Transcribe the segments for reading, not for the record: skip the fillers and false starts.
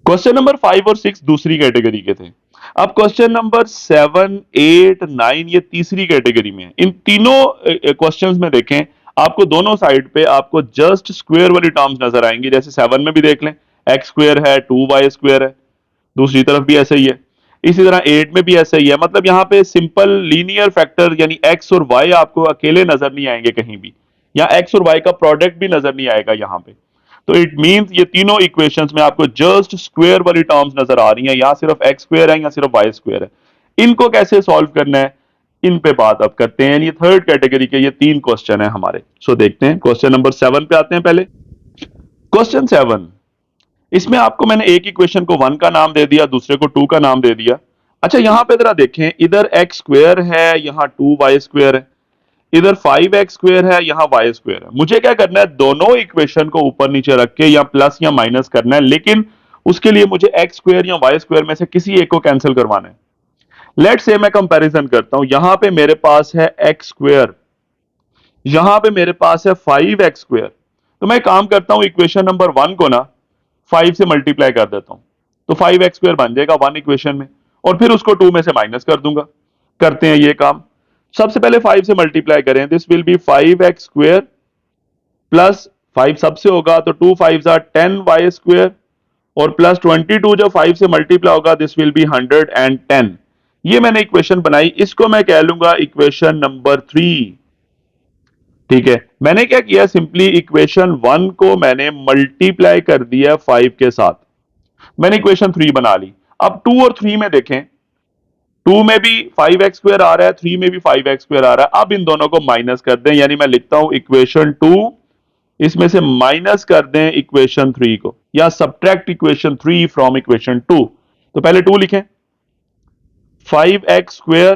Question number 5 और 6 दूसरी category के थे। अब क्वेश्चन नंबर 7, 8, 9 ये तीसरी कैटेगरी में है। इन तीनों क्वेश्चंस में देखें, आपको दोनों साइड पे आपको जस्ट स्क्वायर वाली टर्म्स नजर आएंगी। जैसे 7 में भी देख लें, एक्स स्क्वायर है, 2y स्क्वायर है, दूसरी तरफ भी ऐसा ही है। इसी तरह 8 में भी ऐसा ही है। मतलब यहाँ पे सिंपल लीनियर फैक्टर यानी एक्स और वाई आपको अकेले नजर नहीं आएंगे कहीं भी, या एक्स और वाई का प्रोडक्ट भी नजर नहीं आएगा यहाँ पे। तो इट मींस ये तीनों इक्वेशंस में आपको जस्ट स्क्वायर वाली टर्म्स नजर आ रही हैं, या सिर्फ एक्स स्क्वायर है या सिर्फ वाई स्क्वायर है। इनको कैसे सॉल्व करना है, इन पे बात अब करते हैं। ये थर्ड कैटेगरी के ये 3 क्वेश्चन है हमारे। सो देखते हैं, क्वेश्चन नंबर 7 पे आते हैं। पहले क्वेश्चन 7, इसमें आपको मैंने एक इक्वेशन को 1 का नाम दे दिया, दूसरे को 2 का नाम दे दिया। अच्छा, यहां पे जरा देखें, इधर एक्स स्क्वायर है, यहां 2y स्क्वायर है, इधर 5x स्क्वायर है, यहां वाई स्क्वायर है। मुझे क्या करना है, दोनों इक्वेशन को ऊपर नीचे रख के या प्लस या माइनस करना है, लेकिन उसके लिए मुझे एक्स स्क्वायर या वाई स्क्वायर में से किसी एक को कैंसिल करवाना है। लेट से मैं कंपैरिजन करता हूं, यहां पे मेरे पास है एक्स स्क्वायर, यहां पे मेरे पास है 5x स्क्वायर। तो मैं काम करता हूं, इक्वेशन नंबर 1 को ना 5 से मल्टीप्लाई कर देता हूं, तो 5x स्क्वायर बन जाएगा 1 इक्वेशन में, और फिर उसको 2 में से माइनस कर दूंगा। करते हैं ये काम। सबसे पहले 5 से मल्टीप्लाई करें, this will B 5x square plus 5 सबसे होगा तो 2 5 10y स्क्वायर, और प्लस 22 जब 5 से मल्टीप्लाई होगा दिस विल बी 110। ये मैंने इक्वेशन बनाई, इसको मैं कह लूंगा इक्वेशन नंबर 3। ठीक है, मैंने क्या किया, सिंपली इक्वेशन 1 को मैंने मल्टीप्लाई कर दिया 5 के साथ, मैंने इक्वेशन 3 बना ली। अब 2 और 3 में देखें, 2 में भी 5x स्क्वायर आ रहा है, 3 में भी 5x स्क्वायर आ रहा है। अब इन दोनों को माइनस कर दें, यानी मैं लिखता हूं इक्वेशन 2, इसमें से माइनस कर दें इक्वेशन 3 को, या सब्ट्रैक्ट इक्वेशन 3 फ्रॉम इक्वेशन 2। तो पहले 2 लिखें, 5x square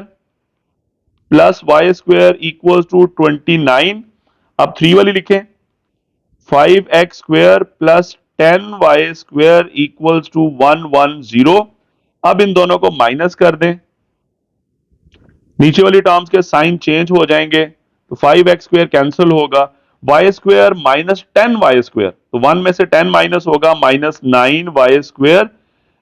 plus y square equals to 29। अब 3 वाली लिखें, 5x square plus 10y square equals to 110। अब इन दोनों को माइनस कर दें, नीचे वाली टर्म्स के साइन चेंज हो जाएंगे, तो 5x स्क्वायर कैंसिल होगा, y square minus 10y square, तो 1 में से 10 माइनस होगा, माइनस 9y स्क्वायर।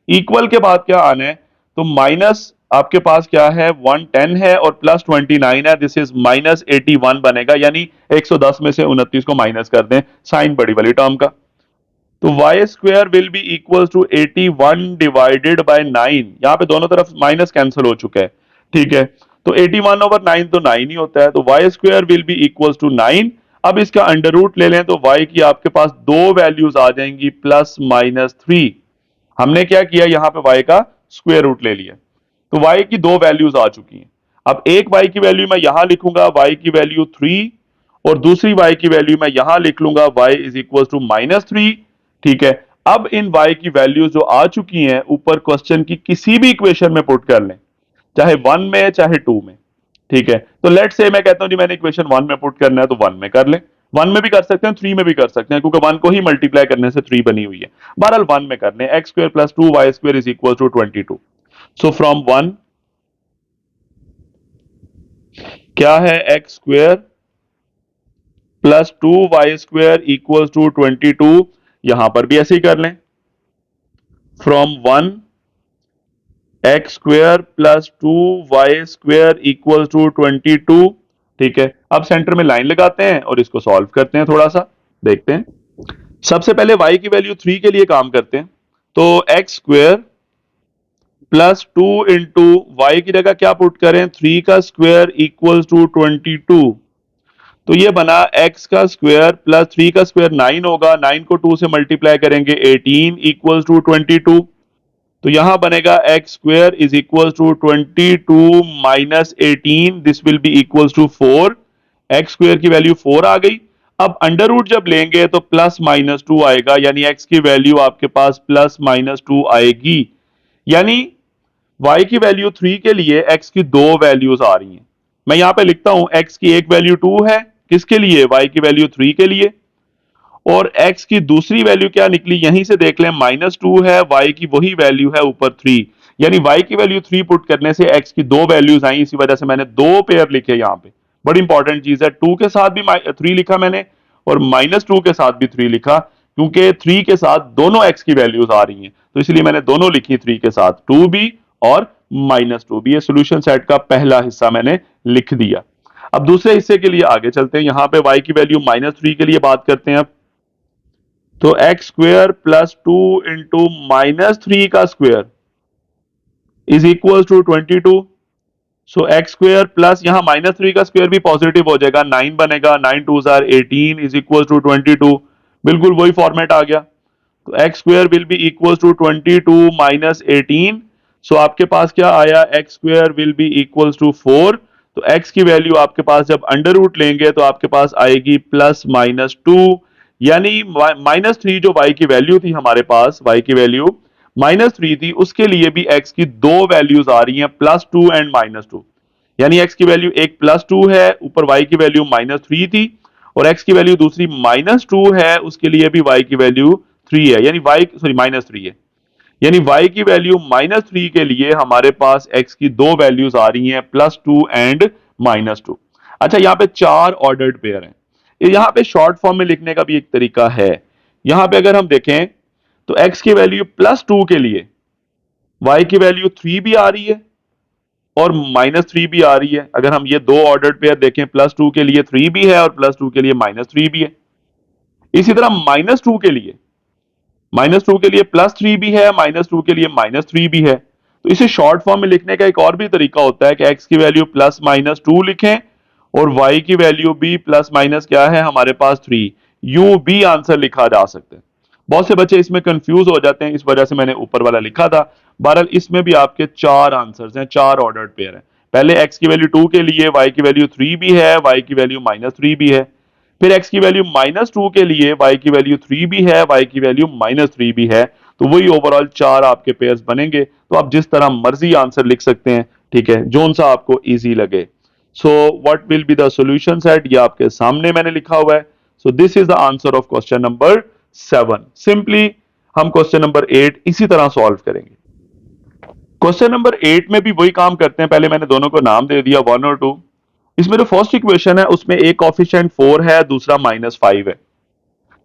इक्वल के बाद क्या आना है, तो माइनस आपके पास क्या है, 110 है और प्लस 29 है, दिस इज माइनस 81 बनेगा। यानी 110 में से 29 को माइनस कर दें साइन बड़ी वाली टर्म का, तो y square will be equal to 81 divided by 9। यहां पे दोनों तरफ माइनस कैंसिल हो चुका है। ठीक है, तो 81 ओवर 9 तो 9 ही होता है, तो y square will be equal to 9। अब इसका अंडर रूट ले लें तो वाई की आपके पास दो वैल्यूज आ जाएंगी, प्लस माइनस 3। हमने क्या किया, यहां पे वाई का स्क्वायर रूट ले लिया, तो वाई की दो वैल्यूज आ चुकी हैं। अब एक वाई की वैल्यू मैं यहां लिखूंगा, वाई की वैल्यू 3, और दूसरी वाई की वैल्यू मैं यहां लिख लूंगा, वाई इज इक्वल टू -3। ठीक है, अब इन y की वैल्यू जो आ चुकी हैं ऊपर क्वेश्चन की किसी भी इक्वेशन में पुट कर लें, चाहे 1 में चाहे 2 में। ठीक है, तो लेट से मैं कहता हूं जी मैंने इक्वेशन 1 में पुट करना है, तो 1 में कर लें, 1 में भी कर सकते हैं, 3 में भी कर सकते हैं, क्योंकि 1 को ही मल्टीप्लाई करने से 3 बनी हुई है। बहरहाल 1 में कर लें, x square plus 2y square is equal to 22। So from 1 क्या है, x square plus 2y square equal to 22। यहां पर भी ऐसे ही कर लें, from 1 x square plus 2y square equal to 22। ठीक है, अब सेंटर में लाइन लगाते हैं और इसको सॉल्व करते हैं, थोड़ा सा देखते हैं। सबसे पहले y की वैल्यू 3 के लिए काम करते हैं, तो x square plus 2 into y की जगह क्या पुट करें, 3 का स्क्वायर इक्वल टू 22। तो ये बना x का स्क्वायर प्लस 3 का स्क्वायर 9 होगा, 9 को 2 से मल्टीप्लाई करेंगे 18 इक्वल टू 22। तो यहां बनेगा x square is equal to 22 minus 18, this will be equal to 4। X square की वैल्यू 4 आ गई। अब अंडर रूट जब लेंगे तो प्लस माइनस 2 आएगा, यानी एक्स की वैल्यू आपके पास प्लस माइनस 2 आएगी। यानी y की वैल्यू 3 के लिए x की दो वैल्यूज आ रही हैं। मैं यहां पे लिखता हूं, x की एक वैल्यू 2 है, किसके लिए, y की वैल्यू 3 के लिए, और x की दूसरी वैल्यू क्या निकली, यहीं से देख लें, -2 है, y की वही वैल्यू है ऊपर 3। यानी y की वैल्यू 3 पुट करने से x की दो वैल्यूज आई, इसी वजह से मैंने दो पेयर लिखे यहां पे। बड़ी इंपॉर्टेंट चीज है, 2 के साथ भी 3 लिखा मैंने, और -2 के साथ भी 3 लिखा, क्योंकि 3 के साथ दोनों x की वैल्यूज आ रही हैं, तो इसलिए मैंने दोनों लिखी 3 के साथ, 2b और -2b। ये सोल्यूशन सेट का पहला हिस्सा मैंने लिख दिया। अब दूसरे हिस्से के लिए आगे चलते हैं। यहां पे y की वैल्यू -3 के लिए बात करते हैं। अब तो एक्स स्क्वेयर प्लस 2 इंटू -3 का square is equal to 22। So x square plus यहां -3 का स्क्वेयर भी पॉजिटिव हो जाएगा, 9 बनेगा, 9 2 जार 18 इज इक्वल टू 22। बिल्कुल वही फॉर्मेट आ गया। तो x square will be equal to 22 minus 18। So आपके पास क्या आया, x square will be equal to 4। तो एक्स की वैल्यू आपके पास जब अंडर रूट लेंगे तो आपके पास आएगी +-2, यानी -3 जो y की वैल्यू थी हमारे पास, y की वैल्यू -3 थी, उसके लिए भी x की दो वैल्यूज आ रही हैं, +2 एंड -2। यानी x की वैल्यू एक +2 है, ऊपर y की वैल्यू -3 थी, और x की वैल्यू दूसरी -2 है, उसके लिए भी y की वैल्यू 3 है, यानी -3 है। यानी y की वैल्यू -3 के लिए हमारे पास x की दो वैल्यूज आ रही हैं, +2 एंड -2। अच्छा, यहाँ पे चार ऑर्डर्ड पेयर हैं। यहाँ पे शॉर्ट फॉर्म में लिखने का भी एक तरीका है। यहाँ पे अगर हम देखें तो x की वैल्यू +2 के लिए y की वैल्यू 3 भी आ रही है और -3 भी आ रही है। अगर हम ये दो ऑर्डर्ड पेयर देखें, +2 के लिए 3 भी है और +2 के लिए -3 भी है। इसी तरह -2 के लिए +3 भी है, -2 के लिए -3 भी है। तो इसे शॉर्ट फॉर्म में लिखने का एक और भी तरीका होता है कि x की वैल्यू +-2 लिखें और y की वैल्यू भी प्लस क्या है हमारे पास 3। यूं भी आंसर लिखा जा सकता है। बहुत से बच्चे इसमें कंफ्यूज हो जाते हैं, इस वजह से मैंने ऊपर वाला लिखा था। बहरहाल इसमें भी आपके चार आंसर्स हैं, चार ऑर्डर्ड पेयर हैं। पहले x की वैल्यू 2 के लिए y की वैल्यू 3 भी है, y की वैल्यू -3 भी है। फिर x की वैल्यू -2 के लिए y की वैल्यू 3 भी है, y की वैल्यू -3 भी है। तो वही ओवरऑल चार आपके पेयर्स बनेंगे। तो आप जिस तरह मर्जी आंसर लिख सकते हैं, ठीक है, जोन सा आपको इजी लगे। So what will be the solution set, ये आपके सामने मैंने लिखा हुआ है। सो this is the answer of question number 7। Simply हम क्वेश्चन नंबर 8 इसी तरह सॉल्व करेंगे। क्वेश्चन नंबर 8 में भी वही काम करते हैं। पहले मैंने दोनों को नाम दे दिया 1 और 2। इसमें जो फर्स्ट इक्वेशन है उसमें एक कॉफिशिएंट 4 है, दूसरा -5 है।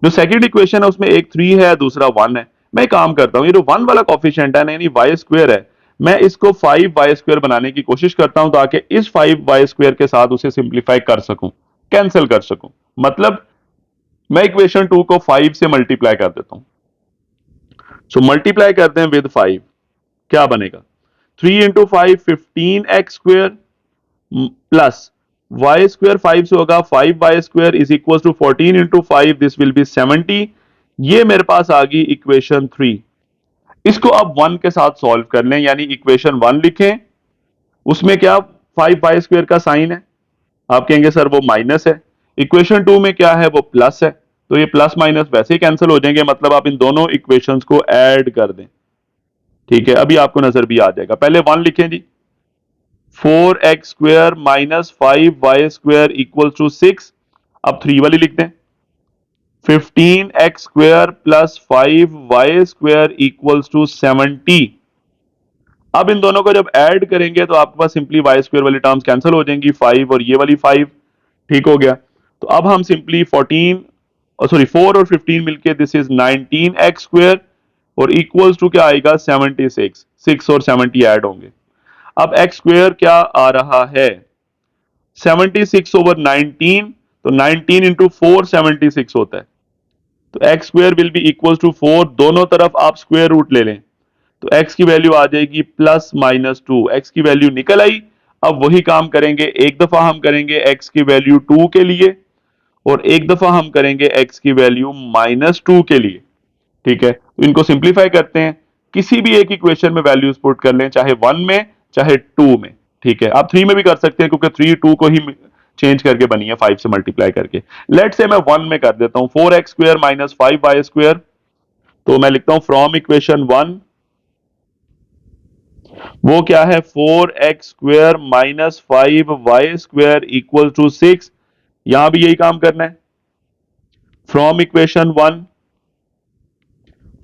जो सेकंड इक्वेशन है उसमें एक 3 है, दूसरा 1 है। मैं काम करता हूं, ये जो 1 वाला कॉफिशिएंट है ना, यानी वाई स्क्वायर है, मैं इसको 5y² बनाने की कोशिश करता हूं ताकि इस 5y² के साथ उसे सिंप्लीफाई कर सकूं, कैंसिल कर सकूं। मतलब मैं इक्वेशन 2 को 5 से मल्टीप्लाई कर देता हूं। सो मल्टीप्लाई करते हैं विद 5, क्या बनेगा, 3 into 5 15x² plus y square 5 से होगा 5y² is equal to 14 into 5, this will be 70। ये मेरे पास आ गई इक्वेशन 3। इसको अब 1 के साथ सॉल्व कर लें, यानी इक्वेशन 1 लिखें, उसमें क्या 5y² का साइन है, आप कहेंगे सर वो माइनस है। इक्वेशन 2 में क्या है, वो प्लस है, तो ये प्लस माइनस वैसे ही कैंसिल हो जाएंगे, मतलब आप इन दोनों इक्वेशंस को ऐड कर दें। ठीक है, अभी आपको नजर भी आ जाएगा। पहले 1 लिखें जी, 4x² minus 5y² equal to 6। अब 3 वाली लिख दें, 15x² plus 5y² equals to 70। अब इन दोनों को जब ऐड करेंगे तो आपके पास सिंपली y² वाली टर्म्स कैंसिल हो जाएंगी, 5 और ये वाली 5। ठीक हो गया। तो अब हम सिंपली 4 और 15 मिलके दिस इज 19x² और इक्वल्स टू क्या आएगा 76। 6 और 70 ऐड होंगे। अब x² क्या आ रहा है, 76 ओवर 19, तो 19 इंटू 4 76 होता है। तो x² will be equal to 4, दोनों तरफ आप स्क्वायर रूट ले लें, तो x की वैल्यू आ जाएगी +-2। x की वैल्यू निकल आई। अब वही काम करेंगे, एक दफा हम करेंगे x की वैल्यू 2 के लिए और एक दफा हम करेंगे x की वैल्यू -2 के लिए। ठीक है, तो इनको सिंप्लीफाई करते हैं, किसी भी एक इक्वेशन में वैल्यूज पुट कर लें, चाहे 1 में चाहे 2 में। ठीक है, आप 3 में भी कर सकते हैं क्योंकि 3 2 को ही चेंज करके बनी है 5 से मल्टीप्लाई करके। लेट से मैं 1 में कर देता हूं, 4x² माइनस 5y²। तो मैं लिखता हूं फ्रॉम इक्वेशन 1, वो क्या है 4x² minus 5y² equal to 6। यहां भी यही काम करना है। From equation 1,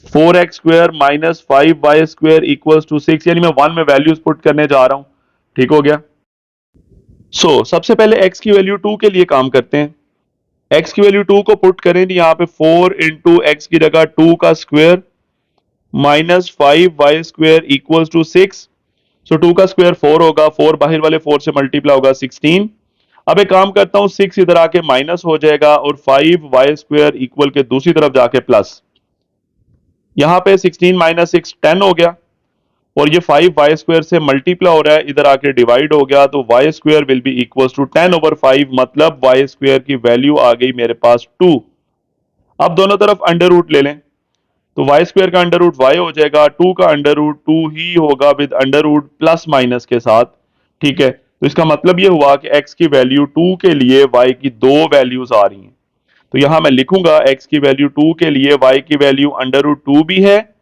4x² minus 5y² equals to 6, यानी मैं 1 में वैल्यूज पुट करने जा रहा हूं। ठीक हो गया। सबसे पहले x की वैल्यू 2 के लिए काम करते हैं। x की वैल्यू 2 को पुट करें तो यहाँ पे 4 इंटू एक्स की जगह 2 का square minus 5y² equals to 6। So 2 का स्क्वायर 4 होगा, 4 बाहर वाले 4 से मल्टीप्लाई होगा 16। अब एक काम करता हूं, 6 इधर आके माइनस हो जाएगा और 5y² इक्वल के दूसरी तरफ जाके प्लस। यहां पे 16 माइनस 6 10 हो गया और ये 5y² से मल्टीप्लाई हो रहा है, इधर आके डिवाइड हो गया तो y² will be equal to 10/5, मतलब y² की वैल्यू आ गई मेरे पास 2। अब दोनों तरफ अंडर रूट ले लें तो y² का अंडर रूट y हो जाएगा, 2 का अंडर रूट 2 ही होगा with under root plus minus के साथ। ठीक है, तो इसका मतलब ये हुआ कि x की वैल्यू 2 के लिए y की दो वैल्यूज आ रही हैं। तो यहां मैं लिखूंगा x की वैल्यू 2 के लिए y की वैल्यू अंडर रूट 2 भी है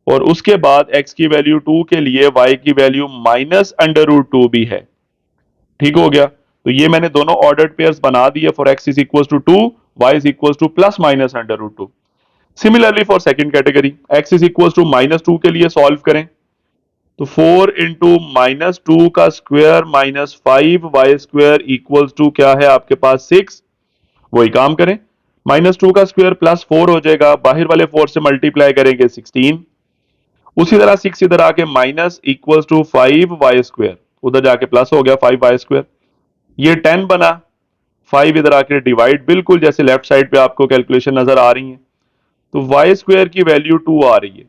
और उसके बाद x की वैल्यू 2 के लिए y की वैल्यू माइनस अंडर रूट 2 भी है। ठीक हो गया, तो ये मैंने दोनों ऑर्डर्ड पेयर्स बना दिए for x is equal to 2, y is equal to plus minus under root 2। Similarly for second category x is equal to -2 के लिए सॉल्व करें तो 4 इंटू -2 का square minus 5y² equals to क्या है आपके पास 6। वही काम करें, -2 का स्क्वायर प्लस 4 हो जाएगा, बाहर वाले 4 से मल्टीप्लाई करेंगे 16। उसी तरह 6 इधर आके माइनस इक्वल्स टू 5y², उधर जाके प्लस हो गया 5y²। ये 10 बना, 5 इधर आके डिवाइड, बिल्कुल जैसे लेफ्ट साइड पे आपको कैलकुलेशन नजर आ रही है। तो y² की वैल्यू 2 आ रही है,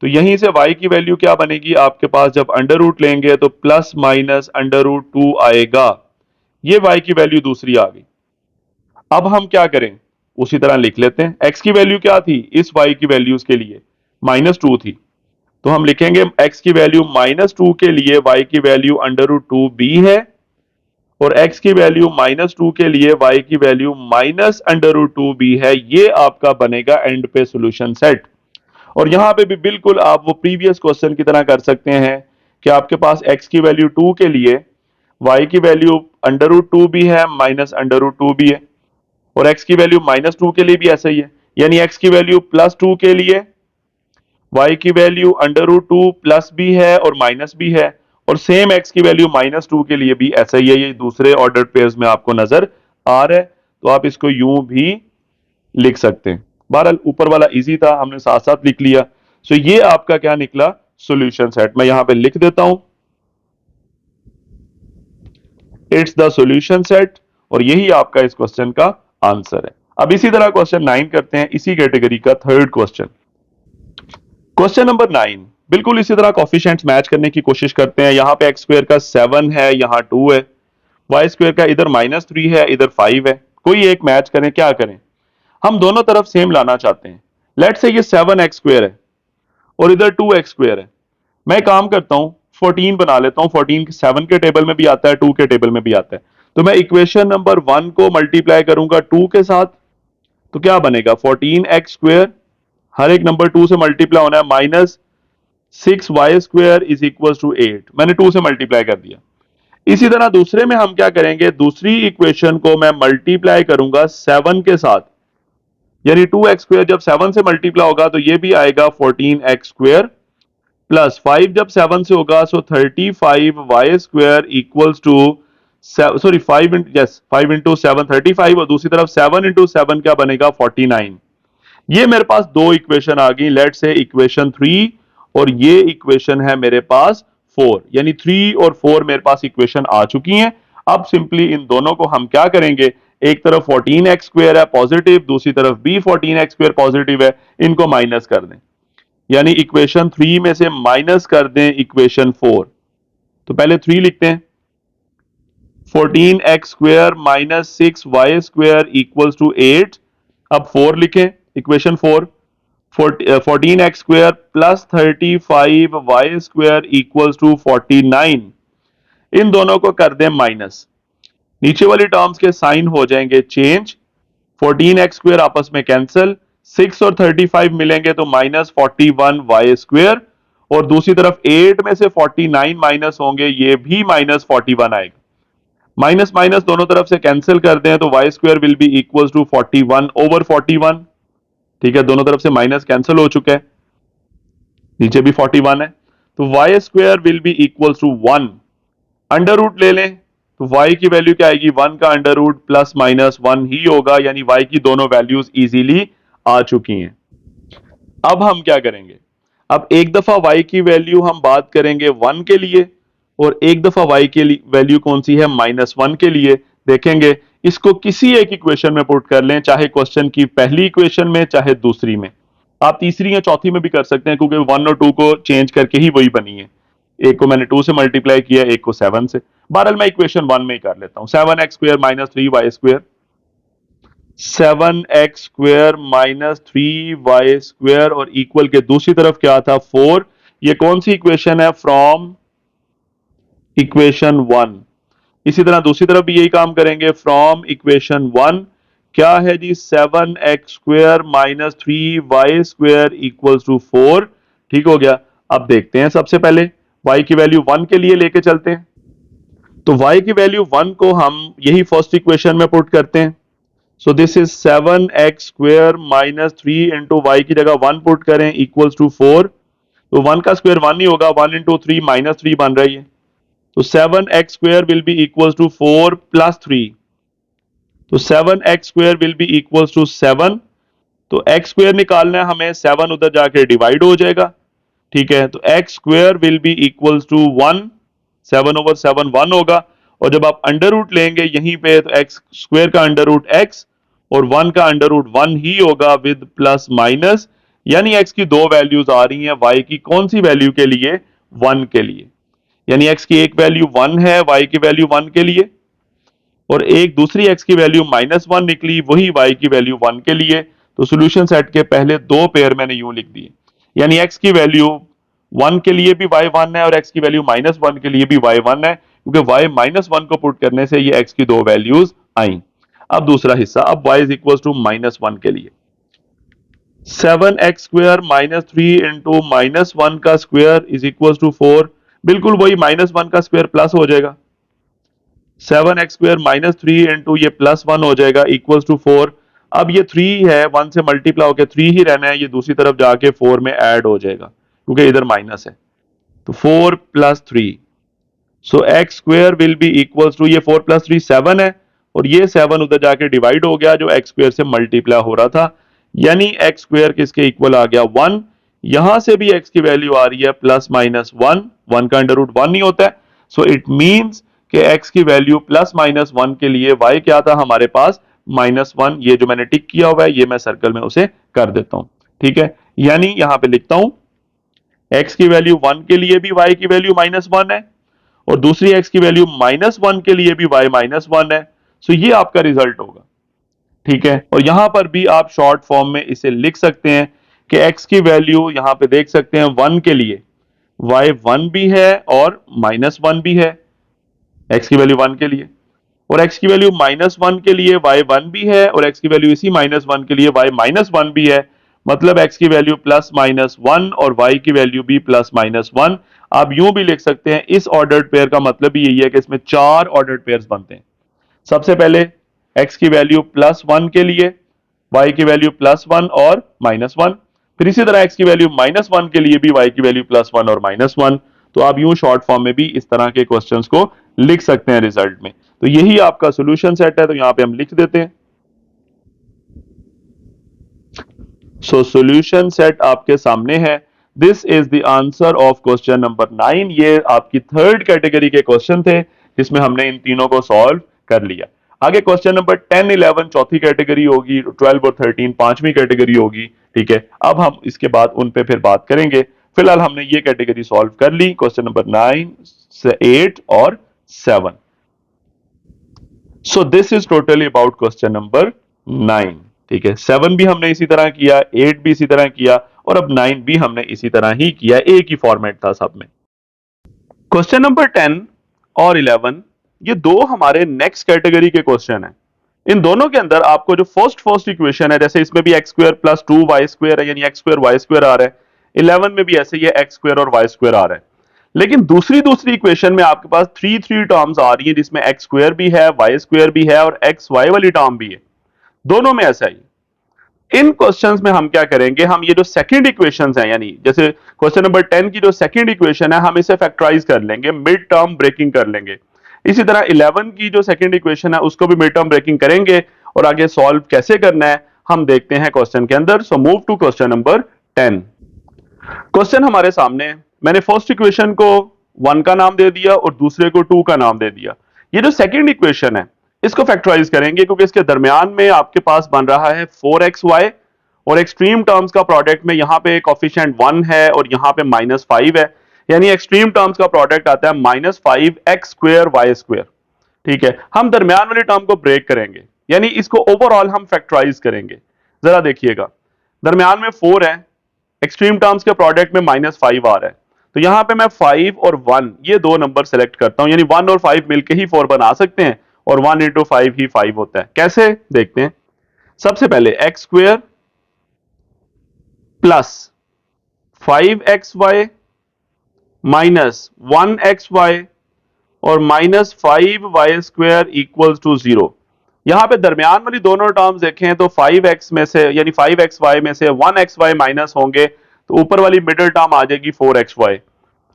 तो यहीं से y की वैल्यू क्या बनेगी आपके पास, जब अंडर रूट लेंगे तो प्लस माइनस अंडर रूट 2 आएगा। ये y की वैल्यू दूसरी आ गई। अब हम क्या करें, उसी तरह लिख लेते हैं, x की वैल्यू क्या थी इस y की वैल्यूज के लिए, -2 थी, तो हम लिखेंगे x की वैल्यू -2 के लिए y की वैल्यू अंडर रूट 2 b है और x की वैल्यू -2 के लिए y की value minus under root 2 b है। ये आपका बनेगा एंड पे सॉल्यूशन सेट। और यहां पे भी बिल्कुल आप वो प्रीवियस क्वेश्चन की तरह कर सकते हैं कि आपके पास x की वैल्यू 2 के लिए y की वैल्यू अंडर रूट 2 भी है माइनस अंडर रूट 2 भी है और x की वैल्यू -2 के लिए भी ऐसा ही है, यानी x की वैल्यू +2 के लिए y की वैल्यू अंडर रूट 2 प्लस भी है और माइनस भी है और सेम x की वैल्यू -2 के लिए भी ऐसा ही है। ये दूसरे ऑर्डर पेयर्स में आपको नजर आ रहा है, तो आप इसको यूं भी लिख सकते हैं। बहरहाल ऊपर वाला इजी था, हमने साथ साथ लिख लिया। सो ये आपका क्या निकला, सॉल्यूशन सेट। मैं यहां पे लिख देता हूं, इट्स द सॉल्यूशन सेट, और यही आपका इस क्वेश्चन का आंसर है। अब इसी तरह क्वेश्चन 9 करते हैं, इसी कैटेगरी का थर्ड क्वेश्चन। क्वेश्चन नंबर 9 बिल्कुल इसी तरह कोफिशिएंट्स मैच करने की कोशिश करते हैं। यहां पे x² का 7 है, यहां 2 है, y² का इधर -3 है, इधर 5 है। कोई एक मैच करें, क्या करें, हम दोनों तरफ सेम लाना चाहते हैं। लेट्स से ये 7x² है और इधर 2x² है। मैं काम करता हूं 14 बना लेता हूं, 14 7 के टेबल में भी आता है, 2 के टेबल में भी आता है। तो मैं इक्वेशन नंबर 1 को मल्टीप्लाई करूंगा 2 के साथ, तो क्या बनेगा 14x², हर एक नंबर 2 से मल्टीप्लाई होना है, -6y² इज इक्वल टू 8। मैंने 2 से मल्टीप्लाई कर दिया। इसी तरह दूसरे में हम क्या करेंगे, दूसरी इक्वेशन को मैं मल्टीप्लाई करूंगा 7 के साथ, यानी 2x² जब 7 से मल्टीप्लाई होगा तो ये भी आएगा 14x² प्लस 5 जब 7 से होगा so 35y² equals to, sorry 5 yes 5 into 7 35 और दूसरी तरफ 7 इंटू 7 क्या बनेगा 49। ये मेरे पास दो इक्वेशन आ गई, लेट से इक्वेशन 3 और ये इक्वेशन है मेरे पास 4, यानी 3 और 4 मेरे पास इक्वेशन आ चुकी हैं। अब सिंपली इन दोनों को हम क्या करेंगे, एक तरफ 14x² है पॉजिटिव, दूसरी तरफ भी 14x² पॉजिटिव है, इनको माइनस कर दें, यानी इक्वेशन 3 में से माइनस कर दें इक्वेशन 4। तो पहले 3 लिखते हैं, 14x² minus 6y² equals to 8। अब 4 लिखें, equation 4, 14x² plus 35y² equals to 49। इन दोनों को कर दें माइनस, नीचे वाली टर्म्स के साइन हो जाएंगे चेंज, 14x² आपस में कैंसिल, 6 और 35 मिलेंगे तो -41y², और दूसरी तरफ 8 में से 49 माइनस होंगे, ये भी -41 आएगा। माइनस माइनस दोनों तरफ से कैंसिल कर दें तो y² will be equal to 41/41। ठीक है, दोनों तरफ से माइनस कैंसिल हो चुका है, नीचे भी 41 है, तो y² will be equal to 1। Under root ले लें, तो y की वैल्यू क्या आएगी, 1 का अंडर रूट प्लस माइनस 1 ही होगा, यानी y की दोनों वैल्यूज इजीली आ चुकी हैं। अब हम क्या करेंगे, अब एक दफा y की वैल्यू हम बात करेंगे 1 के लिए, और एक दफा y की वैल्यू कौन सी है, -1 के लिए। देखेंगे इसको किसी एक इक्वेशन में पुट कर लें, चाहे क्वेश्चन की पहली इक्वेशन में चाहे दूसरी में, आप तीसरी या चौथी में भी कर सकते हैं, क्योंकि 1 और 2 को चेंज करके ही वही बनी है। एक को मैंने 2 से मल्टीप्लाई किया, एक को 7 से। बहरहाल मैं इक्वेशन 1 में ही कर लेता हूं, 7x² minus 3y², 7x² minus 3y² और इक्वल के दूसरी तरफ क्या था, 4। ये कौन सी इक्वेशन है, फ्रॉम इक्वेशन 1। इसी तरह दूसरी तरफ भी यही काम करेंगे, फ्रॉम इक्वेशन 1 क्या है जी, 7x² minus 3y² equals to 4। ठीक हो गया। अब देखते हैं, सबसे पहले y की वैल्यू 1 के लिए लेके चलते हैं। तो y की वैल्यू 1 को हम यही फर्स्ट इक्वेशन में पुट करते हैं। So this is 7x² minus 3 into y की जगह 1 पुट करें इक्वल्स टू 4। तो 1 का स्क्वायर 1 ही होगा, 1 इंटू 3 माइनस 3 बन रही है। तो 7x² will be equals to 4 plus 3। तो 7x² will be equals to 7। तो x² निकालना है हमें, 7 उधर जाके डिवाइड हो जाएगा। ठीक है, तो x² will be equals to 1, 7/7 1 होगा। और जब आप अंडर रूट लेंगे यहीं पे, तो x² का अंडर रूट x और 1 का अंडर रूट 1 ही होगा विद प्लस माइनस, यानी x की दो वैल्यूज आ रही हैं, y की कौन सी वैल्यू के लिए, 1 के लिए। यानी x की एक वैल्यू 1 है, y की वैल्यू 1 के लिए, और एक दूसरी x की वैल्यू -1 निकली, वही y की वैल्यू 1 के लिए। तो सॉल्यूशन सेट के पहले दो पेयर मैंने यूं लिख दिए, यानी x की वैल्यू 1 के लिए भी y 1 है और x की वैल्यू -1 के लिए भी y 1 है, क्योंकि y -1 को पुट करने से ये x की दो वैल्यूज आई। अब दूसरा हिस्सा, अब y इज इक्वल टू -1 के लिए, 7x² माइनस 3 इंटू -1 का स्क्वायर इज इक्वल टू 4। बिल्कुल वही, -1 का स्क्वायर प्लस हो जाएगा, 7x² माइनस 3 इंटू ये +1 हो जाएगा इक्वल टू 4। अब ये 3 है, 1 से मल्टीप्लाई होकर 3 ही रहना है, ये दूसरी तरफ जाके 4 में ऐड हो जाएगा, क्योंकि इधर माइनस है। तो 4 plus 3, so x² will be equal to, ये 4 प्लस 3 7 है, और ये 7 उधर जाके डिवाइड हो गया, जो x² से मल्टीप्लाई हो रहा था, यानी x² किसके इक्वल आ गया, 1। यहां से भी x की वैल्यू आ रही है +-1, 1 का अंडर रूट 1 नहीं होता है। सो इट मींस कि x की वैल्यू +-1 के लिए y क्या था हमारे पास, -1। ये जो मैंने टिक किया हुआ है, ये मैं सर्कल में उसे कर देता हूं। ठीक है, यानी यहां पे लिखता हूं, x की वैल्यू 1 के लिए भी y की वैल्यू -1 है, और दूसरी x की वैल्यू -1 के लिए भी y -1 है। सो ये आपका रिजल्ट होगा। ठीक है, और यहां पर भी आप शॉर्ट फॉर्म में इसे लिख सकते हैं कि x की वैल्यू यहां पे देख सकते हैं, 1 के लिए y 1 भी है और -1 भी है, x की वैल्यू 1 के लिए, और x की वैल्यू -1 के लिए y 1 भी है, और x की वैल्यू इसी -1 के लिए y -1 भी है। मतलब x की वैल्यू +-1 और y की वैल्यू भी +-1। आप यूं भी लिख सकते हैं, इस ऑर्डर्ड पेयर का मतलब भी यही है कि इसमें 4 ऑर्डर्ड पेयर्स बनते हैं। सबसे पहले x की वैल्यू +1 के लिए, y की वैल्यू +1 और -1, फिर इसी तरह x की वैल्यू -1 के लिए भी y की वैल्यू +1 और -1। तो आप यूं शॉर्ट फॉर्म में भी इस तरह के क्वेश्चंस को लिख सकते हैं रिजल्ट में। तो यही आपका सॉल्यूशन सेट है, तो यहां पे हम लिख देते हैं। सो सॉल्यूशन सेट आपके सामने है। This is the answer of question number 9। ये आपकी थर्ड कैटेगरी के क्वेश्चन थे, जिसमें हमने इन तीनों को सॉल्व कर लिया। आगे क्वेश्चन नंबर 10 11 चौथी कैटेगरी होगी, 12 और 13 पांचवी कैटेगरी होगी। ठीक है, अब हम इसके बाद उन पे फिर बात करेंगे। फिलहाल हमने ये कैटेगरी सॉल्व कर ली, क्वेश्चन नंबर 9 से 8 और 7। सो this is totally about question number 9। ठीक है, 7 भी हमने इसी तरह किया, 8 भी इसी तरह किया, और अब 9 भी हमने इसी तरह ही किया, एक ही फॉर्मेट था सब में। क्वेश्चन नंबर 10 और 11 ये दो हमारे नेक्स्ट कैटेगरी के क्वेश्चन हैं। इन दोनों के अंदर आपको जो फर्स्ट इक्वेशन है, जैसे इसमें भी x² प्लस 2y² है, यानी x² y² आ रहा है, 11 में भी ऐसे ही है, x² और y² आ रहा है। लेकिन दूसरी इक्वेशन में आपके पास थ्री टर्म्स आ रही है, जिसमें x² भी है, y² भी है, और xy वाली टर्म भी है। दोनों में ऐसा ही। इन क्वेश्चंस में हम क्या करेंगे, हम ये जो सेकंड इक्वेशंस हैं, यानी जैसे क्वेश्चन नंबर 10 की जो सेकंड इक्वेशन है, हम इसे फैक्टराइज कर लेंगे, मिड टर्म ब्रेकिंग कर लेंगे। इसी तरह 11 की जो सेकंड इक्वेशन है उसको भी मिड टर्म ब्रेकिंग करेंगे और आगे सॉल्व कैसे करना है हम देखते हैं क्वेश्चन के अंदर। So move to question number 10। Question हमारे सामने है। मैंने फर्स्ट इक्वेशन को 1 का नाम दे दिया और दूसरे को 2 का नाम दे दिया। ये जो सेकंड इक्वेशन है इसको फैक्टराइज करेंगे क्योंकि इसके दरमियान में आपके पास बन रहा है 4xy और एक्सट्रीम टर्म्स का प्रोडक्ट में यहां पे कोफिशिएंट 1 है और यहां पे -5 है, यानी एक्सट्रीम टर्म्स का प्रोडक्ट आता है -5x² y²। ठीक है, हम दरमियान वाली टर्म को ब्रेक करेंगे यानी इसको ओवरऑल हम फैक्टराइज करेंगे। जरा देखिएगा, दरमियान में 4 है, एक्सट्रीम टर्म्स के प्रोडक्ट में -5 आ रहा है, तो यहां पे मैं 5 और 1 ये दो नंबर सेलेक्ट करता हूं, यानी 1 और 5 मिलके ही 4 बना सकते हैं और 1 इंटू 5 ही 5 होता है। कैसे देखते हैं। सबसे पहले x² plus 5xy minus 1xy और -5y² इक्वल्स टू 0। यहां पे दरमियान वाली दोनों टर्म्स देखें तो 5x में से यानी 5xy में से 1xy माइनस होंगे तो ऊपर वाली मिडिल टर्म आ जाएगी 4xy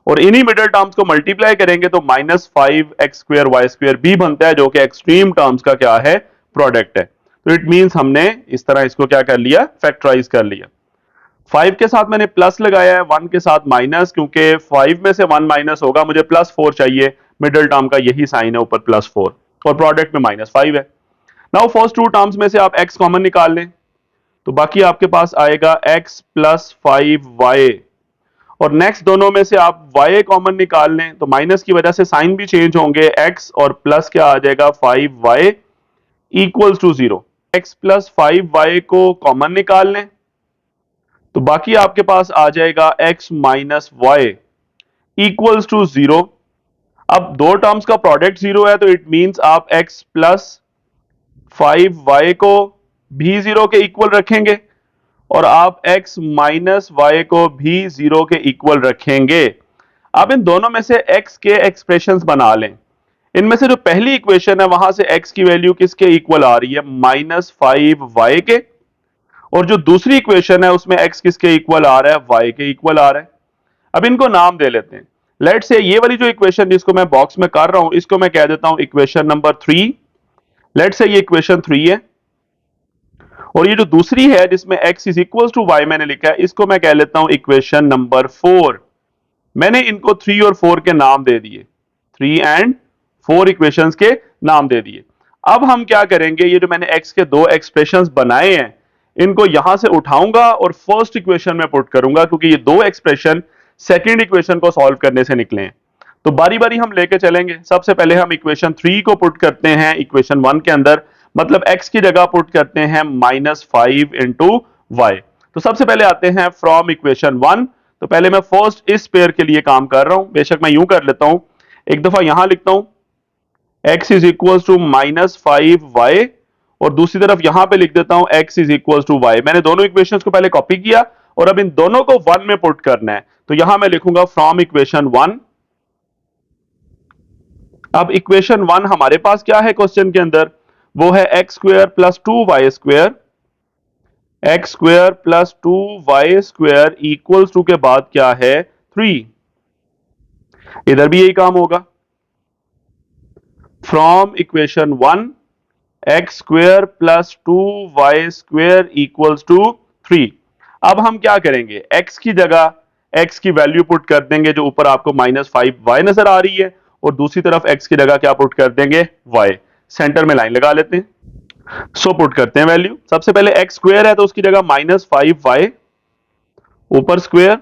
और इन्हीं मिडिल टर्म्स को मल्टीप्लाई करेंगे तो -5x² y² भी बनता है जो कि एक्सट्रीम टर्म्स का क्या है, प्रोडक्ट है। तो इट मींस हमने इस तरह इसको क्या कर लिया, फैक्टराइज कर लिया। 5 के साथ मैंने प्लस लगाया है, 1 के साथ माइनस, क्योंकि 5 में से 1 माइनस होगा, मुझे +4 चाहिए, मिडिल टर्म का यही साइन है ऊपर +4 और प्रोडक्ट में -5 है। नाउ फर्स्ट टू टर्म्स में से आप x कॉमन निकाल लें तो बाकी आपके पास आएगा x प्लस 5y और नेक्स्ट दोनों में से आप y कॉमन निकाल लें तो माइनस की वजह से साइन भी चेंज होंगे, x और प्लस क्या आ जाएगा 5y equals to 0। x plus 5y को कॉमन निकाल लें तो बाकी आपके पास आ जाएगा x minus y equals to 0। अब दो टर्म्स का प्रोडक्ट 0 है तो इट मींस आप x प्लस 5y को भी 0 के इक्वल रखेंगे और आप x माइनस वाई को भी 0 के इक्वल रखेंगे। अब इन दोनों में से x के एक्सप्रेशंस बना लें। इनमें से जो पहली इक्वेशन है वहां से x की वैल्यू किसके इक्वल आ रही है, -5y के, और जो दूसरी इक्वेशन है उसमें x किसके इक्वल आ रहा है, y के इक्वल आ रहा है। अब इनको नाम दे लेते हैं। लेट्स से ये वाली जो इक्वेशन जिसको मैं बॉक्स में कर रहा हूं इसको मैं कह देता हूं इक्वेशन नंबर 3। लेट्स से ये इक्वेशन 3 है और ये जो दूसरी है जिसमें x is equal to y मैंने लिखा है इसको मैं कह लेता हूं इक्वेशन नंबर 4। मैंने इनको 3 और 4 के नाम दे दिए, 3 एंड 4 इक्वेशंस के नाम दे दिए। अब हम क्या करेंगे, ये जो मैंने x के दो एक्सप्रेशंस बनाए हैं इनको यहां से उठाऊंगा और फर्स्ट इक्वेशन में पुट करूंगा क्योंकि ये दो एक्सप्रेशन सेकंड इक्वेशन को सॉल्व करने से निकले हैं। तो बारी बारी हम लेके चलेंगे। सबसे पहले हम इक्वेशन 3 को पुट करते हैं इक्वेशन 1 के अंदर, मतलब x की जगह पुट करते हैं -5 इंटू वाई। तो सबसे पहले आते हैं फ्रॉम इक्वेशन 1। तो पहले मैं फर्स्ट इस पेयर के लिए काम कर रहा हूं, बेशक मैं यूं कर लेता हूं, एक दफा यहां लिखता हूं x is equal to -5y और दूसरी तरफ यहां पे लिख देता हूं x is equal to y। मैंने दोनों इक्वेशंस को पहले कॉपी किया और अब इन दोनों को 1 में पुट करना है तो यहां मैं लिखूंगा फ्रॉम इक्वेशन 1। अब इक्वेशन 1 हमारे पास क्या है क्वेश्चन के अंदर, वो है x² plus 2y² x² plus 2y² equals to के बाद क्या है 3। इधर भी यही काम होगा, from equation 1 x² plus 2y² equals to 3। अब हम क्या करेंगे, x की जगह x की वैल्यू पुट कर देंगे जो ऊपर आपको -5y नजर आ रही है और दूसरी तरफ x की जगह क्या पुट कर देंगे, y। सेंटर में लाइन लगा लेते हैं। सो पुट करते हैं वैल्यू। सबसे पहले x² है तो उसकी जगह -5y ऊपर square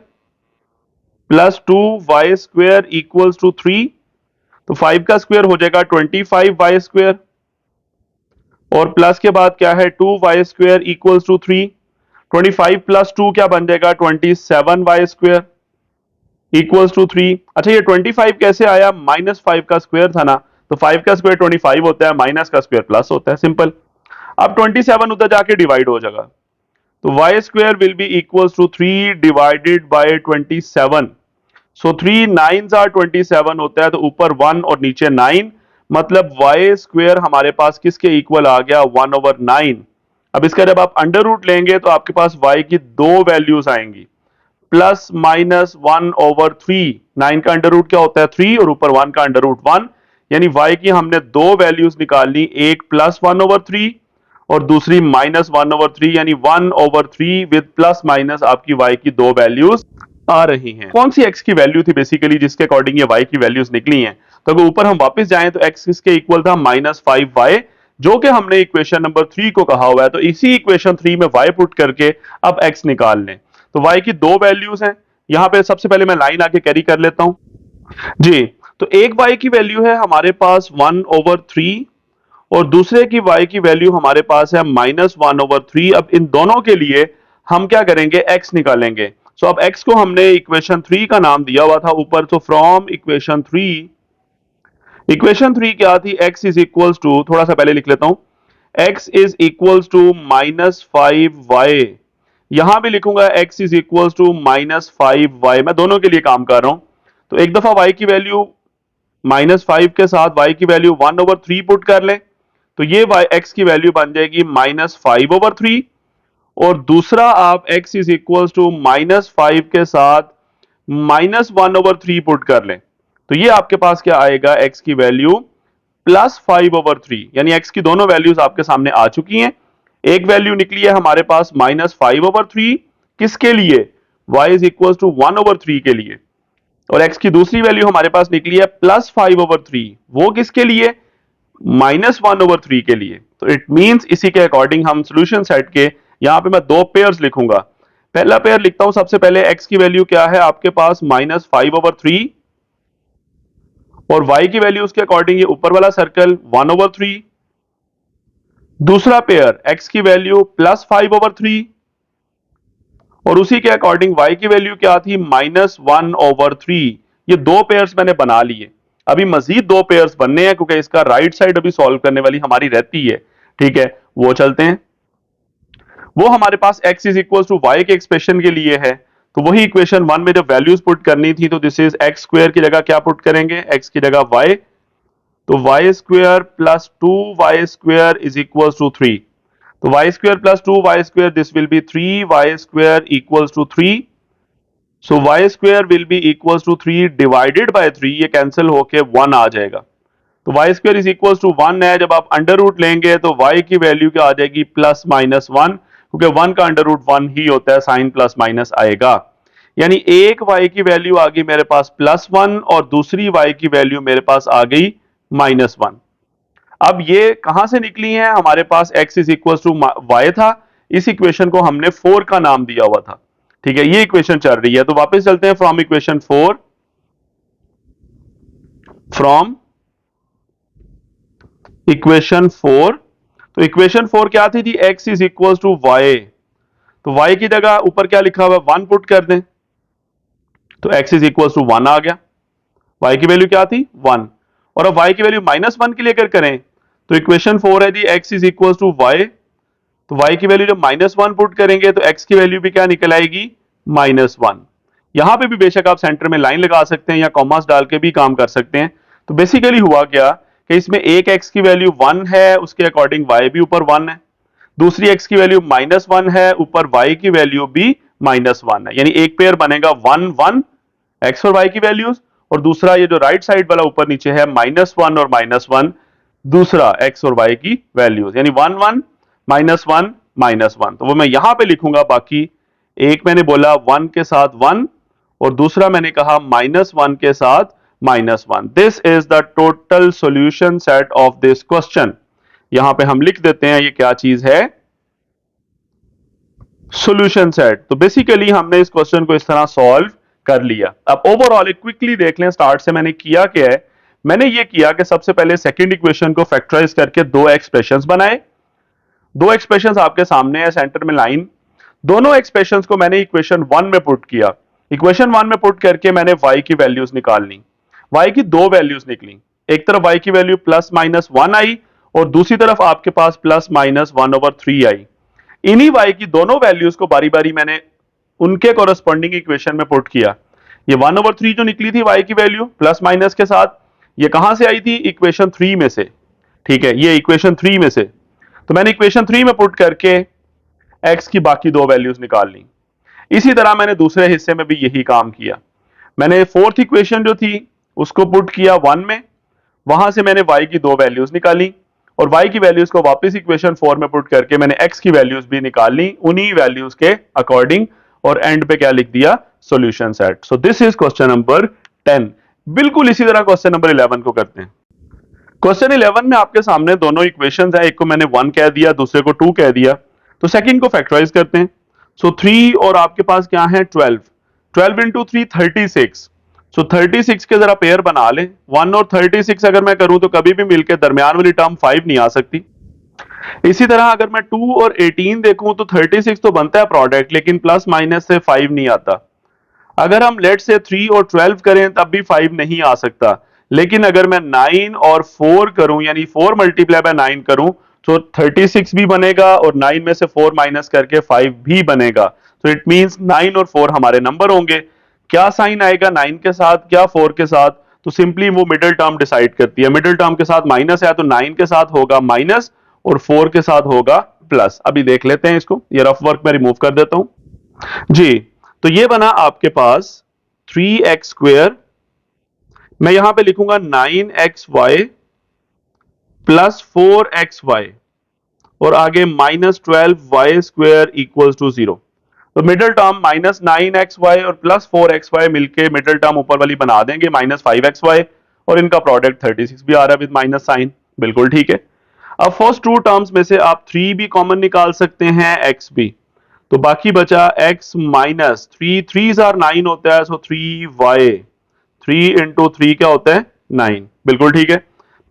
plus 2y² equals to 3। तो 5 का स्क्वायर हो जाएगा 25y² और प्लस के बाद क्या है 2y² इक्वल्स टू 3। 25 प्लस 2 क्या बन जाएगा 27y² इक्वल्स टू 3। अच्छा ये 25 कैसे आया, -5 का स्क्वायर था ना, तो 5 का स्क्वायर 25 होता है, माइनस का स्क्वायर प्लस होता है, सिंपल। अब 27 उधर जाके डिवाइड हो जाएगा तो y² will be equals to 3 divided by 27। So 3 9s are 27 होता है तो ऊपर 1 और नीचे 9, मतलब y² हमारे पास किसके इक्वल आ गया 1/9। अब इसका जब आप अंडर रूट लेंगे तो आपके पास y की दो वैल्यूज आएंगी, प्लस माइनस 1/3। 9 का अंडर रूट क्या होता है 3 और ऊपर 1 का अंडर रूट 1, यानी y की हमने दो वैल्यूज निकालनी, एक +1/3 और दूसरी -1/3, यानी 1/3 विद प्लस माइनस आपकी y की दो वैल्यूज आ रही हैं। कौन सी x की वैल्यू थी बेसिकली जिसके अकॉर्डिंग ये y की वैल्यूज निकली हैं? तो अगर ऊपर हम वापस जाएं तो x इसके इक्वल था -5y, जो कि हमने इक्वेशन नंबर 3 को कहा हुआ है। तो इसी इक्वेशन 3 में y पुट करके अब x निकाल लें। तो y की दो वैल्यूज हैं, यहां पे सबसे पहले मैं लाइन आके कैरी कर लेता हूं जी। तो एक y की वैल्यू है हमारे पास 1/3 और दूसरे की y की वैल्यू हमारे पास है -1/3। अब इन दोनों के लिए हम क्या करेंगे, x निकालेंगे। सो अब x को हमने इक्वेशन 3 का नाम दिया हुआ था ऊपर, तो फ्रॉम इक्वेशन 3, इक्वेशन 3 क्या थी, x इज इक्वल्स टू, थोड़ा सा पहले लिख लेता हूं, x is equals to -5y। यहां भी लिखूंगा x is equals to -5y, मैं दोनों के लिए काम कर रहा हूं। तो एक दफा y की वैल्यू -5 के साथ y की वैल्यू 1/3 पुट कर लें, तो ये x की वैल्यू बन जाएगी -5/3। और दूसरा आप x इज इक्वल्स टू -5 के साथ -1/3 पुट कर लें, तो ये आपके पास क्या आएगा, x की वैल्यू +5/3, यानी x की दोनों वैल्यूज आपके सामने आ चुकी हैं। एक वैल्यू निकली है हमारे पास -5/3, किसके लिए, y इज इक्वल्स टू 1/3 के लिए। और x की दूसरी वैल्यू हमारे पास निकली है +5/3, वो किसके लिए, -1/3 के लिए। तो इट मींस इसी के अकॉर्डिंग हम सॉल्यूशन सेट के यहां पे मैं दो पेयर्स लिखूंगा। पहला पेयर लिखता हूं, सबसे पहले x की वैल्यू क्या है आपके पास -5/3 और y की वैल्यू उसके अकॉर्डिंग ये ऊपर वाला सर्कल 1/3। दूसरा पेयर x की वैल्यू +5/3 और उसी के अकॉर्डिंग y की वैल्यू क्या थी, -1/3। ये दो पेयर्स मैंने बना लिए। अभी मजीद दो पेयर्स बनने हैं क्योंकि इसका राइट साइड अभी सॉल्व करने वाली हमारी रहती है, ठीक है, वो चलते हैं। वो हमारे पास x is equal to y के एक्सप्रेशन के लिए है, तो वही इक्वेशन 1 में जब वैल्यूज पुट करनी थी तो दिस इज x स्क्वायर की जगह क्या पुट करेंगे, x की जगह y, तो y square plus 2y square is equal to 3। तो y square plus 2y square this will be 3y square equals to 3। So y square will be equals to 3 divided by 3, ये cancel होके 1 आ जाएगा। तो y square is equal to 1 है, जब आप under root लेंगे तो y की वैल्यू क्या आ जाएगी, +-1, क्योंकि 1 का अंडर रूट 1 ही होता है, साइन प्लस माइनस आएगा। यानी एक y की वैल्यू आ गई मेरे पास +1 और दूसरी y की वैल्यू मेरे पास आ गई -1। अब ये कहां से निकली है, हमारे पास x is equal to y था, इस इक्वेशन को हमने 4 का नाम दिया हुआ था, ठीक है, ये इक्वेशन चल रही है। तो वापस चलते हैं फ्रॉम इक्वेशन 4, फ्रॉम इक्वेशन 4। तो इक्वेशन 4 क्या थी, x is equal to y, तो y की जगह ऊपर क्या लिखा हुआ है, 1 पुट कर दें, तो x इज इक्वल टू 1 आ गया। y की वैल्यू क्या थी, 1, और अब y की वैल्यू -1 के लिए अगर करें तो इक्वेशन 4 है जी x is equal to y, तो y की वैल्यू जब -1 पुट करेंगे तो x की वैल्यू भी क्या निकल आएगी, -1। यहां पे भी बेशक आप सेंटर में लाइन लगा सकते हैं या कॉमास डाल के भी काम कर सकते हैं। तो बेसिकली हुआ क्या कि इसमें एक x की वैल्यू 1 है, उसके अकॉर्डिंग y भी ऊपर 1 है, दूसरी x की वैल्यू -1 है, ऊपर y की वैल्यू भी -1 है, यानी एक पेयर बनेगा 1 1 x और y की वैल्यूज, और दूसरा ये जो राइट साइड वाला ऊपर नीचे है -1 और -1, दूसरा x और y की वैल्यूज, यानी 1 1 -1 -1। तो वो मैं यहां पे लिखूंगा, बाकी एक मैंने बोला 1 के साथ 1 और दूसरा मैंने कहा -1 के साथ -1। This is the total solution set of this question. यहां पे हम लिख देते हैं ये क्या चीज है, सॉल्यूशन सेट। तो बेसिकली हमने इस क्वेश्चन को इस तरह सॉल्व कर लिया। अब ओवरऑल क्विकली देख लें स्टार्ट से मैंने किया क्या है। मैंने ये किया कि सबसे पहले सेकंड इक्वेशन को फैक्टराइज करके दो एक्सप्रेशंस बनाए। दो एक्सप्रेशंस आपके सामने है, सेंटर में लाइन, दोनों एक्सप्रेशंस को मैंने इक्वेशन 1 में पुट किया। इक्वेशन 1 में पुट करके मैंने y की वैल्यूज निकाल ली। y की दो वैल्यूज निकली, एक तरफ y की वैल्यू +-1 आई और दूसरी तरफ आपके पास +-1/3 आई। इन्हीं y की दोनों वैल्यूज को बारी बारी मैंने उनके कोरस्पॉन्डिंग इक्वेशन में पुट किया। ये 1/3 जो निकली थी y की वैल्यू प्लस माइनस के साथ, ये कहां से आई थी, इक्वेशन 3 में से, ठीक है, ये इक्वेशन 3 में से। तो मैंने इक्वेशन 3 में पुट करके x की बाकी दो वैल्यूज निकाल ली। इसी तरह मैंने दूसरे हिस्से में भी यही काम किया। मैंने फोर्थ इक्वेशन जो थी उसको पुट किया 1 में, वहां से मैंने y की दो वैल्यूज निकाली और y की वैल्यूज को वापस इक्वेशन 4 में पुट करके मैंने x की वैल्यूज भी निकाल ली उन्हीं वैल्यूज के अकॉर्डिंग और एंड पे क्या लिख दिया, solution set. So this is question number 10। बिल्कुल इसी तरह क्वेश्चन नंबर 11 को करते हैं। क्वेश्चन 11 में आपके सामने दोनों इक्वेशंस हैं, एक को मैंने 1 कह दिया, दूसरे को 2 कह दिया। तो सेकंड को फैक्टराइज करते हैं। सो 3 और आपके पास क्या है 12, 12 इंटू 3 36। सो 36 के जरा पेयर बना लें। 1 और 36 अगर मैं करूं तो कभी भी मिलकर दरमियान वाली टर्म 5 नहीं आ सकती। इसी तरह अगर मैं 2 और 18 देखूं तो 36 तो बनता है प्रोडक्ट, लेकिन प्लस माइनस से 5 नहीं आता। अगर हम लेट से 3 और 12 करें तब भी 5 नहीं आ सकता, लेकिन अगर मैं 9 और 4 करूं यानी 4 मल्टीप्लाई बाय 9 करूं तो 36 भी बनेगा और 9 में से 4 माइनस करके 5 भी बनेगा। तो इट मींस 9 और 4 हमारे नंबर होंगे। क्या साइन आएगा 9 के साथ, क्या 4 के साथ? तो सिंपली वो मिडिल टर्म डिसाइड करती है। मिडिल टर्म के साथ माइनस है तो 9 के साथ होगा माइनस और 4 के साथ होगा प्लस। अभी देख लेते हैं इसको, ये रफ वर्क में रिमूव कर देता हूं जी। तो ये बना आपके पास 3x स्क्वेयर, मैं यहां पे लिखूंगा 9xy प्लस 4xy और आगे minus 12y square equals to 0। तो मिडिल टर्म माइनस 9xy और प्लस 4xy मिलके मिडिल टर्म ऊपर वाली बना देंगे माइनस 5xy और इनका प्रोडक्ट 36 भी आ रहा है विद माइनस साइन। बिल्कुल ठीक है। अब फर्स्ट टू टर्म्स में से आप 3 भी कॉमन निकाल सकते हैं, x भी। तो बाकी बचा x माइनस 3, 3 आर 9 होता है, सो 3y, 3 इंटू 3 क्या होता है 9। बिल्कुल ठीक है।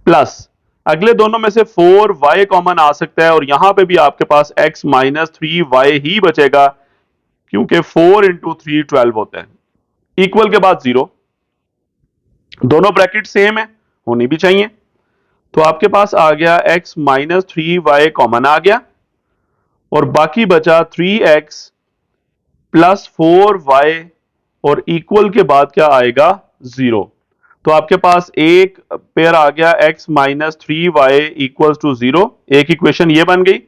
प्लस अगले दोनों में से 4y कॉमन आ सकता है और यहां पे भी आपके पास x माइनस 3y ही बचेगा क्योंकि 4 इंटू 3 12 होता है। इक्वल के बाद 0, दोनों ब्रैकेट सेम है, होनी भी चाहिए। तो आपके पास आ गया x माइनस 3y कॉमन आ गया और बाकी बचा 3x प्लस 4y और इक्वल के बाद क्या आएगा 0। तो आपके पास एक पेयर आ गया x minus 3y equals to 0, एक इक्वेशन ये बन गई,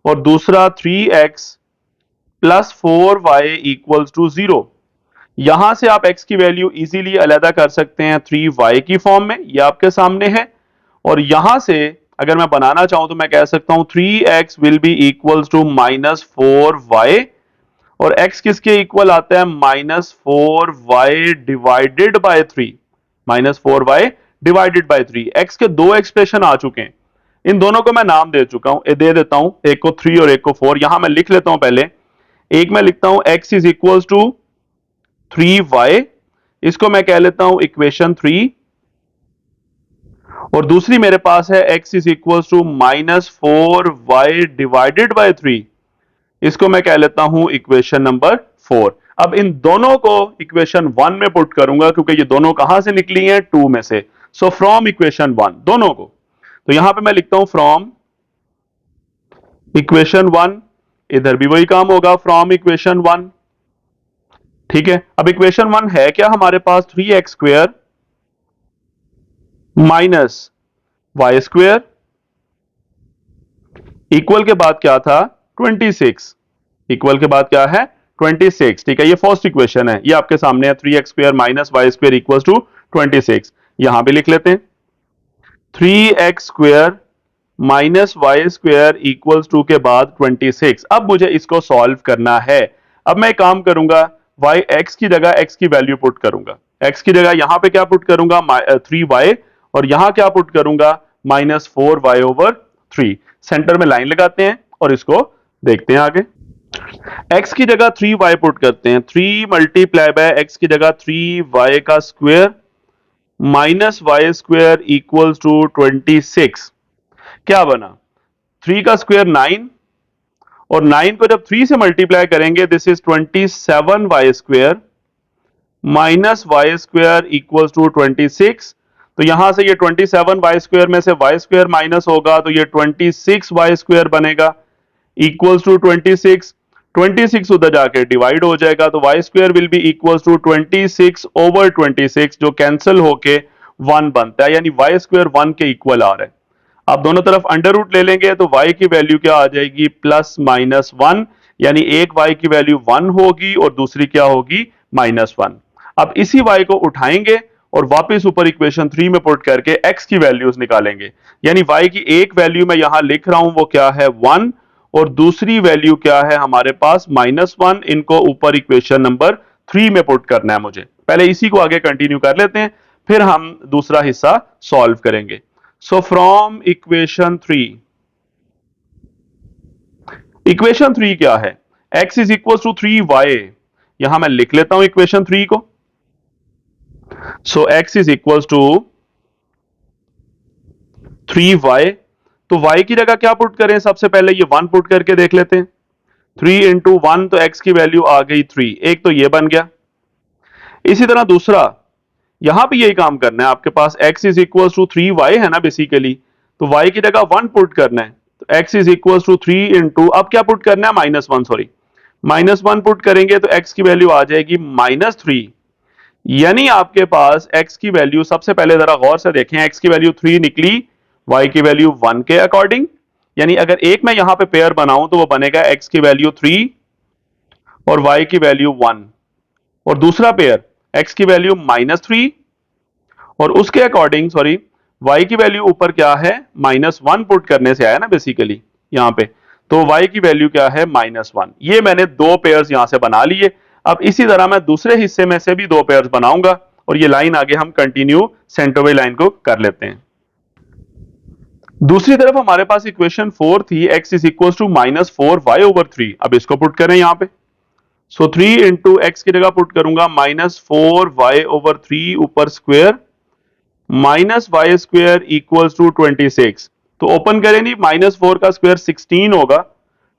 और दूसरा 3x plus 4y equals to 0। यहां से आप x की वैल्यू इजीली अलग कर सकते हैं 3y की फॉर्म में, ये आपके सामने है। और यहां से अगर मैं बनाना चाहूं तो मैं कह सकता हूं 3x will be equals to minus 4y और x किसके इक्वल आता है -4y divided by 3, -4y divided by 3। x के दो एक्सप्रेशन आ चुके हैं, इन दोनों को मैं नाम दे चुका हूं, दे देता हूं, एक को 3 और एक को 4। यहां मैं लिख लेता हूं पहले, एक मैं लिखता हूं x is equal to 3y, इसको मैं कह लेता हूं इक्वेशन 3, और दूसरी मेरे पास है x is equal to -4y divided by 3, इसको मैं कह लेता हूं इक्वेशन नंबर 4। अब इन दोनों को इक्वेशन 1 में पुट करूंगा क्योंकि ये दोनों कहां से निकली हैं 2 में से। सो फ्रॉम इक्वेशन 1 दोनों को, तो यहां पे मैं लिखता हूं फ्रॉम इक्वेशन 1, इधर भी वही काम होगा फ्रॉम इक्वेशन 1। ठीक है। अब इक्वेशन 1 है क्या हमारे पास 3x square minus y square equal के बाद क्या था 26, इक्वल के बाद क्या है 26। ठीक है, ये फर्स्ट इक्वेशन है, ये आपके सामने है 3x square minus y square equal to 26। यहां भी लिख लेते हैं 3x square minus y square equals to के बाद 26। अब मुझे इसको सॉल्व करना है। अब मैं काम करूंगा y x की जगह x की वैल्यू पुट करूंगा, x की जगह यहां पे क्या पुट करूंगा 3y और यहां क्या पुट करूंगा -4y ओवर 3। सेंटर में लाइन लगाते हैं और इसको देखते हैं आगे। x की जगह 3y पुट करते हैं, 3 मल्टीप्लाई बाय x की जगह 3y का square minus y square equals to 26। क्या बना 3 का स्क्वायर 9 और 9 को जब 3 से मल्टीप्लाई करेंगे this is 27y square minus y square equals to 26। तो यहां से ये 27y स्क्वायर में से y स्क्वायर माइनस होगा तो ये 26y स्क्वायर बनेगा इक्वल्स टू 26। 26 उधर जाके डिवाइड हो जाएगा तो y square will be equals to 26 over 26 जो कैंसिल होके 1 बनता है, यानी y स्क्वायर 1 के इक्वल आ रहा है। आप दोनों तरफ अंडर रूट ले लेंगे तो y की वैल्यू क्या आ जाएगी +-1, यानी एक y की वैल्यू 1 होगी और दूसरी क्या होगी -1। अब इसी y को उठाएंगे और वापस ऊपर इक्वेशन 3 में पुट करके x की वैल्यूज निकालेंगे। यानी y की एक वैल्यू मैं यहां लिख रहा हूं वो क्या है 1, और दूसरी वैल्यू क्या है हमारे पास -1। इनको ऊपर इक्वेशन नंबर 3 में पुट करना है मुझे। पहले इसी को आगे कंटिन्यू कर लेते हैं, फिर हम दूसरा हिस्सा सॉल्व करेंगे। सो फ्रॉम इक्वेशन 3, इक्वेशन 3 क्या है, x is equal to 3y। यहां मैं लिख लेता हूं इक्वेशन 3 को। So x is equal to 3y। तो y की जगह क्या पुट करें, सबसे पहले ये 1 पुट करके देख लेते हैं। 3 इंटू 1 तो x की वैल्यू आ गई 3, एक तो ये बन गया। इसी तरह दूसरा, यहां भी यही काम करना है, आपके पास x is equal to 3y है ना बेसिकली, तो y की जगह 1 पुट करना है। तो x is equal to 3 into, अब क्या पुट करना है, -1, सॉरी, -1 पुट करेंगे तो x की वैल्यू आ जाएगी -3। यानी आपके पास x की वैल्यू, सबसे पहले जरा गौर से देखें, x की वैल्यू 3 निकली, y की वैल्यू 1 के अकॉर्डिंग। यानी अगर एक मैं यहां पे पेयर बनाऊं तो वो बनेगा x की वैल्यू 3 और y की वैल्यू 1, और दूसरा पेयर x की वैल्यू -3 और उसके अकॉर्डिंग, सॉरी, y की वैल्यू ऊपर क्या है, -1 पुट करने से आया ना बेसिकली यहां पे। तो y की वैल्यू क्या है, -1। ये मैंने दो पेयर्स यहां से बना लिए। अब इसी तरह मैं दूसरे हिस्से में से भी दो पेयर्स बनाऊंगा, और ये लाइन आगे हम कंटिन्यू सेंटर लाइन को कर लेते हैं। दूसरी तरफ हमारे पास इक्वेशन 4 थी, x is equal to -4y/3। अब इसको पुट करें यहां पे। सो 3 इंटू एक्स की जगह पुट करूंगा -4y/3 ऊपर स्क्वेयर, -y² इक्वल्स टू 26। तो ओपन करें नहीं, -4 का स्क्वायर 16 होगा,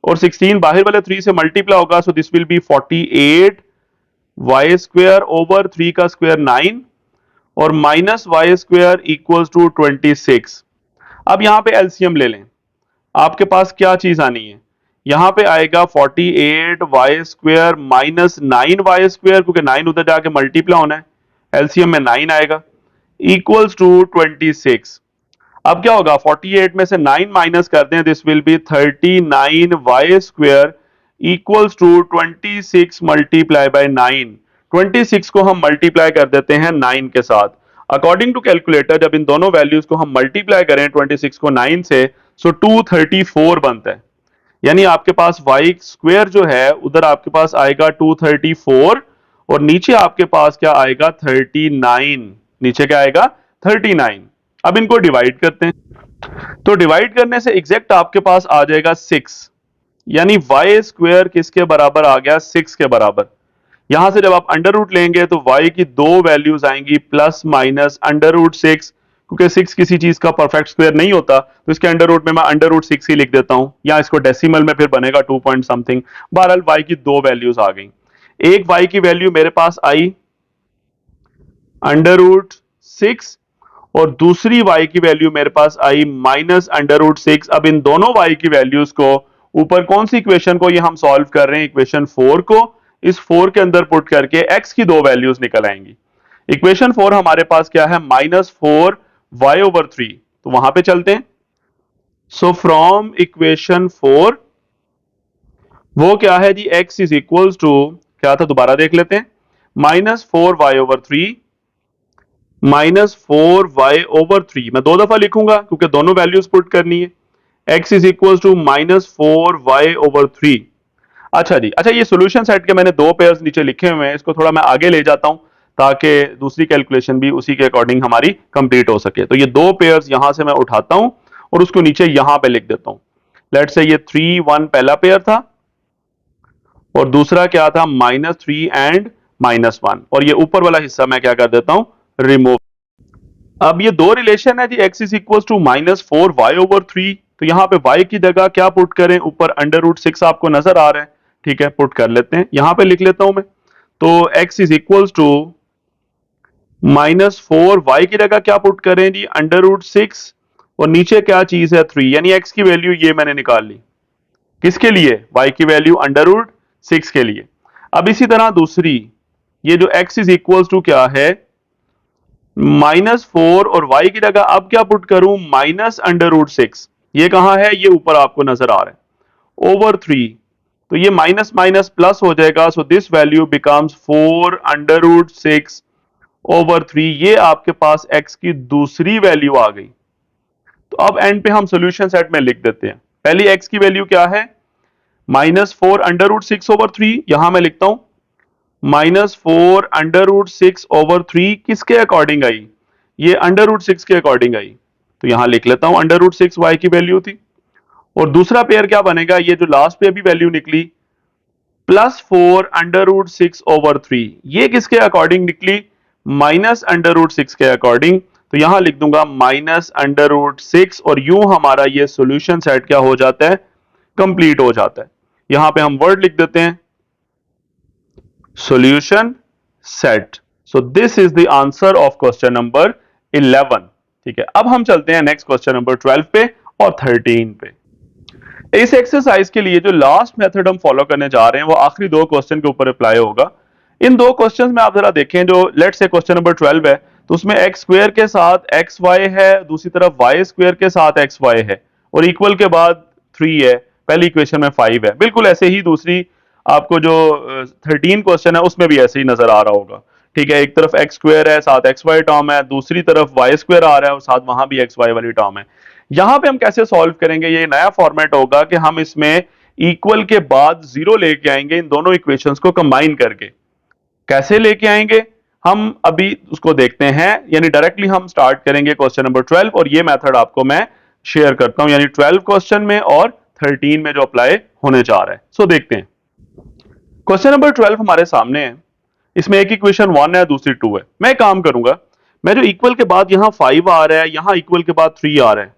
और 16 बाहर वाले 3 से मल्टीप्लाई होगा, so this will B 48y²/3 का स्क्वायर 9, और -y² इक्वल्स टू 26। अब यहां पे एलसीएम ले लें, आपके पास क्या चीज आनी है, यहां पे आएगा 48y² -9y², क्योंकि 9 उधर जाके मल्टीप्लाई होना है, एलसीएम में 9 आएगा, इक्वल्स टू 26। अब क्या होगा, 48 में से 9 माइनस कर दें, this will be 39y² equals to 26 multiply by 9। 26 को हम मल्टीप्लाई कर देते हैं 9 के साथ। अकॉर्डिंग टू कैलकुलेटर जब इन दोनों वैल्यूज को हम मल्टीप्लाई करें 26 को 9 से, सो 234 बनता है। यानी आपके पास वाई स्क्वेयर जो है उधर आपके पास आएगा 234, और नीचे आपके पास क्या आएगा 39, नीचे क्या आएगा 39। अब इनको डिवाइड करते हैं, तो डिवाइड करने से एग्जैक्ट आपके पास आ जाएगा 6। यानी वाई स्क्वेयर किसके बराबर आ गया, 6 के बराबर। यहां से जब आप अंडर रूट लेंगे तो y की दो वैल्यूज आएंगी, +/√6, क्योंकि 6 किसी चीज का परफेक्ट स्क्वायर नहीं होता, तो इसके अंडर रूट में मैं √6 ही लिख देता हूं, या इसको डेसिमल में फिर बनेगा 2 पॉइंट समथिंग। बहरहाल y की दो वैल्यूज आ गई। एक y की वैल्यू मेरे पास आई √6, और दूसरी y की वैल्यू मेरे पास आई -√6। अब इन दोनों y की वैल्यूज को ऊपर कौन सी इक्वेशन को ये हम सॉल्व कर रहे हैं, इक्वेशन 4 को, इस 4 के अंदर पुट करके x की दो वैल्यूज निकल आएंगी। इक्वेशन 4 हमारे पास क्या है, -4y/3। तो वहां पे चलते हैं। सो फ्रॉम इक्वेशन 4, वो क्या है जी, x इज इक्वल टू, क्या था दोबारा देख लेते हैं, -4y/3 -4y/3। मैं दो दफा लिखूंगा क्योंकि दोनों वैल्यूज पुट करनी है। x is equal to -4y/3। अच्छा जी, अच्छा, ये सॉल्यूशन सेट के मैंने दो पेयर्स नीचे लिखे हुए हैं, इसको थोड़ा मैं आगे ले जाता हूं ताकि दूसरी कैलकुलेशन भी उसी के अकॉर्डिंग हमारी कंप्लीट हो सके। तो ये दो पेयर्स यहां से मैं उठाता हूं और उसको नीचे यहां पे लिख देता हूं। लेट्स से ये 3 1 पहला पेयर था, और दूसरा क्या था, -3 एंड -1, और ये ऊपर वाला हिस्सा मैं क्या कर देता हूं, रिमूव। अब ये दो रिलेशन है जी, x is equal to -4y/3। तो यहां पे y की जगह क्या पुट करें, ऊपर √6 आपको नजर आ रहा है, ठीक है, पुट कर लेते हैं, यहां पे लिख लेता हूं मैं। तो x is equal to -4, y की जगह क्या पुट करें जी, √6, और नीचे क्या चीज है 3, यानी x की वैल्यू ये मैंने निकाल ली, किसके लिए, y की वैल्यू √6 के लिए। अब इसी तरह दूसरी, ये जो x इज इक्वल टू क्या है, -4, और y की जगह अब क्या पुट करूं, -√6। ये कहां है, ये ऊपर आपको नजर आ रहा है, /3। तो ये माइनस माइनस प्लस हो जाएगा, so this value becomes 4 √6 over 3, ये आपके पास x की दूसरी वैल्यू आ गई। तो अब एंड पे हम सॉल्यूशन सेट में लिख देते हैं। पहली x की वैल्यू क्या है, -4√6/3, यहां मैं लिखता हूं -4√6/3 किसके अकॉर्डिंग आई, ये √6 के अकॉर्डिंग आई। तो यहां लिख लेता हूं √6 y की वैल्यू थी। और दूसरा पेयर क्या बनेगा, ये जो लास्ट पे अभी वैल्यू निकली +4√6/3, ये किसके अकॉर्डिंग निकली, -√6 के अकॉर्डिंग। तो यहां लिख दूंगा -√6 और यूं हमारा ये सॉल्यूशन सेट क्या हो जाता है, कंप्लीट हो जाता है। यहां पे हम वर्ड लिख देते हैं solution set. So this is the answer of question number 11। ठीक है, अब हम चलते हैं नेक्स्ट क्वेश्चन नंबर 12 पे और 13 पे। इस एक्सरसाइज के लिए जो लास्ट मेथड हम फॉलो करने जा रहे हैं वो आखिरी दो क्वेश्चन के ऊपर अप्लाई होगा। इन दो क्वेश्चंस में आप जरा देखें, जो लेट से क्वेश्चन नंबर 12 है तो उसमें एक्स स्क्वायर के साथ एक्स वाई है, दूसरी तरफ वाई स्क्वायर के साथ एक्स वाई है और इक्वल के बाद 3 है, पहली इक्वेशन में 5 है। बिल्कुल ऐसे ही दूसरी आपको जो 13 क्वेश्चन है उसमें भी ऐसे ही नजर आ रहा होगा। ठीक है, एक तरफ एक्स स्क्वायर है, साथ एक्स वाई टर्म है, दूसरी तरफ वाई स्क्वायर आ रहा है और साथ वहां भी एक्स वाई वाली टर्म है। यहां पे हम कैसे सॉल्व करेंगे, ये नया फॉर्मेट होगा कि हम इसमें इक्वल के बाद जीरो लेके आएंगे इन दोनों इक्वेशंस को कंबाइन करके। कैसे लेके आएंगे हम अभी उसको देखते हैं, यानी डायरेक्टली हम स्टार्ट करेंगे क्वेश्चन नंबर 12 और ये मेथड आपको मैं शेयर करता हूं, यानी 12 क्वेश्चन में और 13 में जो अप्लाई होने जा रहा है। सो देखते हैं, क्वेश्चन नंबर 12 हमारे सामने है। इसमें एक इक्वेशन 1 है, दूसरी 2 है। मैं काम करूंगा, मैं जो इक्वल के बाद यहां 5 आ रहा है, यहां इक्वल के बाद 3 आ रहा है,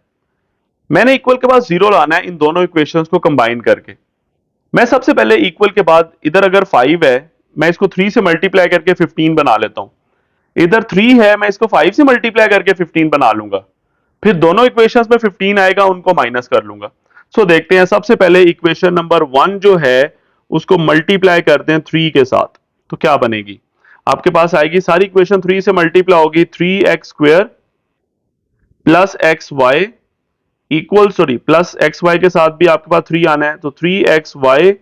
मैंने इक्वल के बाद जीरो लाना है इन दोनों इक्वेशंस को कंबाइन करके। मैं सबसे पहले इक्वल के बाद इधर अगर 5 है, मैं इसको 3 से मल्टीप्लाई करके 15 बना लेता हूं। इधर 3 है, मैं इसको 5 से मल्टीप्लाई करके 15 बना लूंगा। फिर दोनों इक्वेशंस में 15 आएगा, उनको माइनस कर लूंगा। सो देखते हैं, सबसे पहले इक्वेशन नंबर 1 जो है उसको मल्टीप्लाई करते हैं 3 के साथ, तो क्या बनेगी, आपके पास आएगी सारी इक्वेशन 3 से मल्टीप्लाई होगी, 3x² plus x y equal, sorry plus x y के साथ भी आपके पास 3 आना है, तो 3xy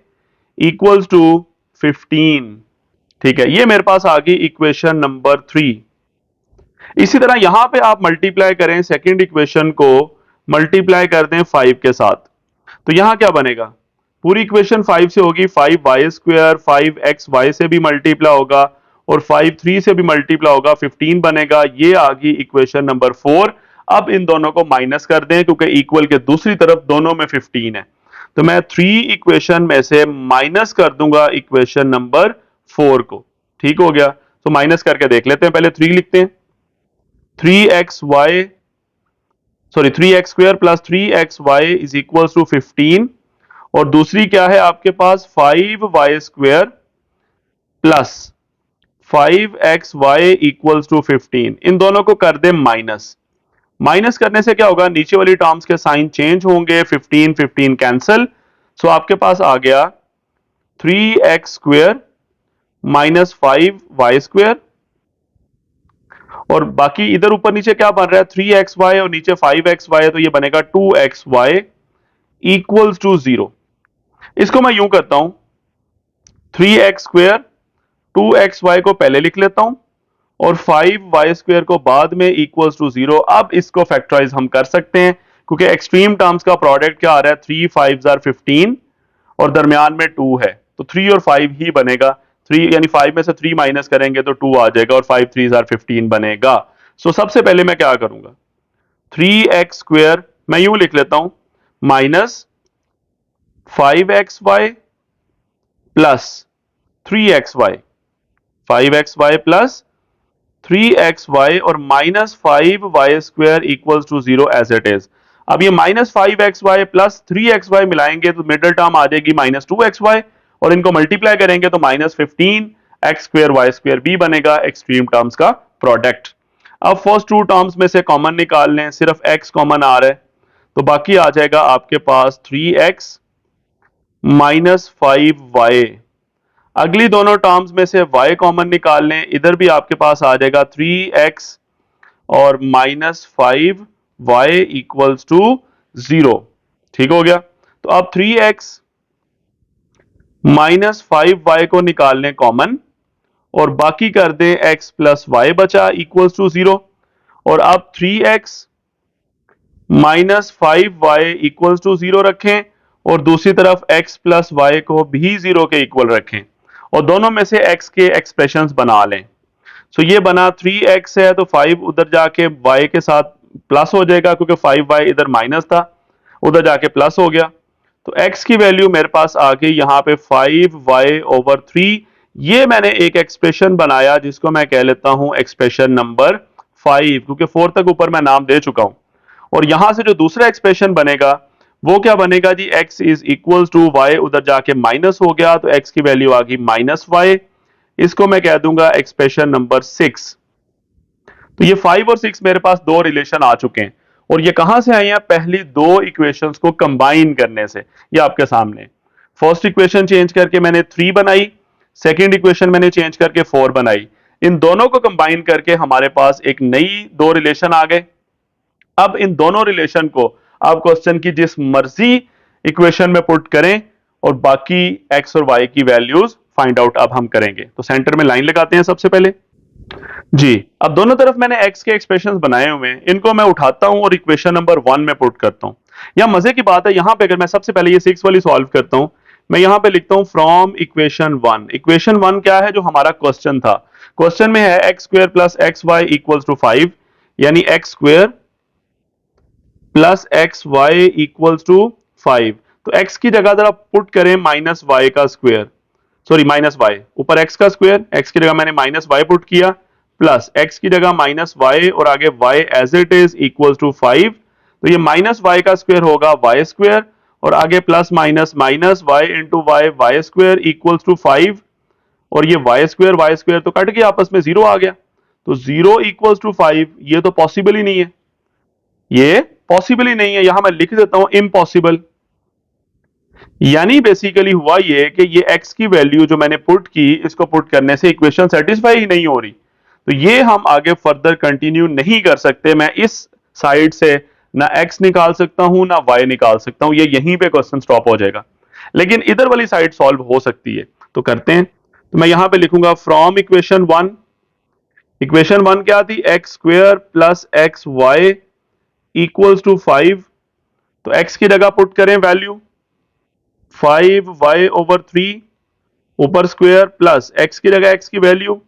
इक्वल्स टू 15। ठीक है, ये मेरे पास आ गई इक्वेशन नंबर 3। इसी तरह यहां पे आप मल्टीप्लाई करें सेकंड इक्वेशन को, मल्टीप्लाई कर दें 5 के साथ, तो यहां क्या बनेगा, पूरी इक्वेशन 5 से होगी, 5y² 5xy से भी मल्टीप्लाई होगा और 5 3 से भी मल्टीप्लाई होगा, 15 बनेगा। ये आ गई इक्वेशन नंबर 4। अब इन दोनों को माइनस कर दें क्योंकि इक्वल के दूसरी तरफ दोनों में 15 है, तो मैं 3 इक्वेशन में से माइनस कर दूंगा इक्वेशन नंबर 4 को। ठीक हो गया, तो माइनस करके देख लेते हैं, पहले 3 लिखते हैं, 3x² plus 3xy is equal to 15 और दूसरी क्या है आपके पास 5y² plus 5xy equals to 15। इन दोनों को कर दे माइनस, माइनस करने से क्या होगा, नीचे वाली टर्म्स के साइन चेंज होंगे, 15 15 कैंसिल। सो आपके पास आ गया 3x² माइनस 5y² और बाकी इधर ऊपर नीचे क्या बन रहा है, 3xy और नीचे 5xy है, तो ये बनेगा 2xy इक्वल्स टू 0। इसको मैं यूं करता हूं, 3x² 2xy को पहले लिख लेता हूं और 5y² को बाद में इक्वल्स टू 0। अब इसको फैक्टराइज हम कर सकते हैं क्योंकि एक्सट्रीम टर्म्स का प्रोडक्ट क्या आ रहा है, 3 5 15 और दरमियान में 2 है, तो 3 और 5 ही बनेगा। 3 यानी 5 में से 3 माइनस करेंगे तो 2 आ जाएगा और 5 3 15 बनेगा। सो सबसे पहले मैं क्या करूंगा, 3x² मैं यूं लिख लेता हूं, minus 5xy plus 3xy, 5xy plus 3xy और minus 5y² equals to 0 as it is. अब ये माइनस 5xy प्लस 3xy मिलाएंगे तो मिडिल टर्म आ जाएगी -2xy और इनको मल्टीप्लाई करेंगे तो -15x² y² भी बनेगा, एक्सट्रीम टर्म्स का प्रोडक्ट। अब फर्स्ट टू टर्म्स में से कॉमन निकाल लें, सिर्फ x कॉमन आ रहा है, तो बाकी आ जाएगा आपके पास 3x माइनस 5y। अगली दोनों टर्म्स में से y कॉमन निकाल लें, इधर भी आपके पास आ जाएगा 3x और -5y इक्वल्स टू 0। ठीक हो गया, तो अब 3x माइनस 5y को निकाल लें कॉमन और बाकी कर दें x प्लस वाई बचा इक्वल्स टू 0। और अब 3x minus 5y equals to 0 रखें और दूसरी तरफ x प्लस वाई को भी 0 के इक्वल रखें और दोनों में से x के एक्सप्रेशंस बना लें। सो ये बना 3x है तो 5 उधर जाके y के साथ प्लस हो जाएगा क्योंकि 5y इधर माइनस था, उधर जाके प्लस हो गया। तो x की वैल्यू मेरे पास आ गई यहाँ पे 5y ओवर 3। ये मैंने एक एक्सप्रेशन बनाया जिसको मैं कह लेता हूं एक्सप्रेशन नंबर 5, क्योंकि 4 तक ऊपर मैं नाम दे चुका हूं। और यहां से जो दूसरा एक्सप्रेशन बनेगा वो क्या बनेगा जी, x is equal to y, उधर जाके माइनस हो गया तो x की वैल्यू आ गई माइनस वाई। इसको मैं कह दूंगा एक्सप्रेशन नंबर 6। तो ये 5 और 6 मेरे पास दो रिलेशन आ चुके हैं और ये कहां से आए हैं, पहली दो इक्वेशंस को कंबाइन करने से। ये आपके सामने फर्स्ट इक्वेशन चेंज करके मैंने 3 बनाई, सेकंड इक्वेशन मैंने चेंज करके 4 बनाई। इन दोनों को कंबाइन करके हमारे पास एक नई दो रिलेशन आ गए। अब इन दोनों रिलेशन को आप क्वेश्चन की जिस मर्जी इक्वेशन में पुट करें और बाकी एक्स और वाई की वैल्यूज फाइंड आउट अब हम करेंगे। तो सेंटर में लाइन लगाते हैं सबसे पहले जी। अब दोनों तरफ मैंने x के एक्सप्रेशंस बनाए हुए हैं, इनको मैं उठाता हूं और इक्वेशन नंबर 1 में पुट करता हूं। यहां मजे की बात है, यहां पे अगर मैं सबसे पहले ये 6 वाली सॉल्व करता हूं, मैं यहां पे लिखता हूं फ्रॉम इक्वेशन 1। इक्वेशन 1 क्या है, जो हमारा क्वेश्चन था। क्वेश्चन में है x square plus x y equals to 5, यानी x square plus x y equals to 5। तो x की जगह जरा पुट करें माइनस वाई का स्क्वायर, सॉरी माइनस वाई, ऊपर x का स्क्वायर, x की जगह मैंने माइनस वाई पुट किया, प्लस x की जगह माइनस वाई और आगे y as it is equals to 5। तो ये माइनस वाई का स्क्वायर होगा वाई स्क्वायर और आगे plus minus minus y into y, y square equals to 5। और ये वाई स्क्वायर तो कट गया, आपस में जीरो आ गया। तो 0 इक्वल्स टू 5, ये तो पॉसिबल ही नहीं है, ये पॉसिबल ही नहीं है। यहां मैं लिख देता हूं इम्पॉसिबल। यानी बेसिकली हुआ ये कि ये x की वैल्यू जो मैंने पुट की, इसको पुट करने से इक्वेशन सेटिस्फाई ही नहीं हो रही। तो ये हम आगे फर्दर कंटिन्यू नहीं कर सकते। मैं इस साइड से ना x निकाल सकता हूं ना y निकाल सकता हूं, ये यहीं पे क्वेश्चन स्टॉप हो जाएगा। लेकिन इधर वाली साइड सॉल्व हो सकती है, तो करते हैं। तो मैं यहां पे लिखूंगा फ्रॉम इक्वेशन 1। इक्वेशन 1 क्या थी, x square plus x y equals to 5। तो x की जगह पुट करें वैल्यू 5y ओवर 3, ऊपर स्क्वायर प्लस x की जगह x की वैल्यू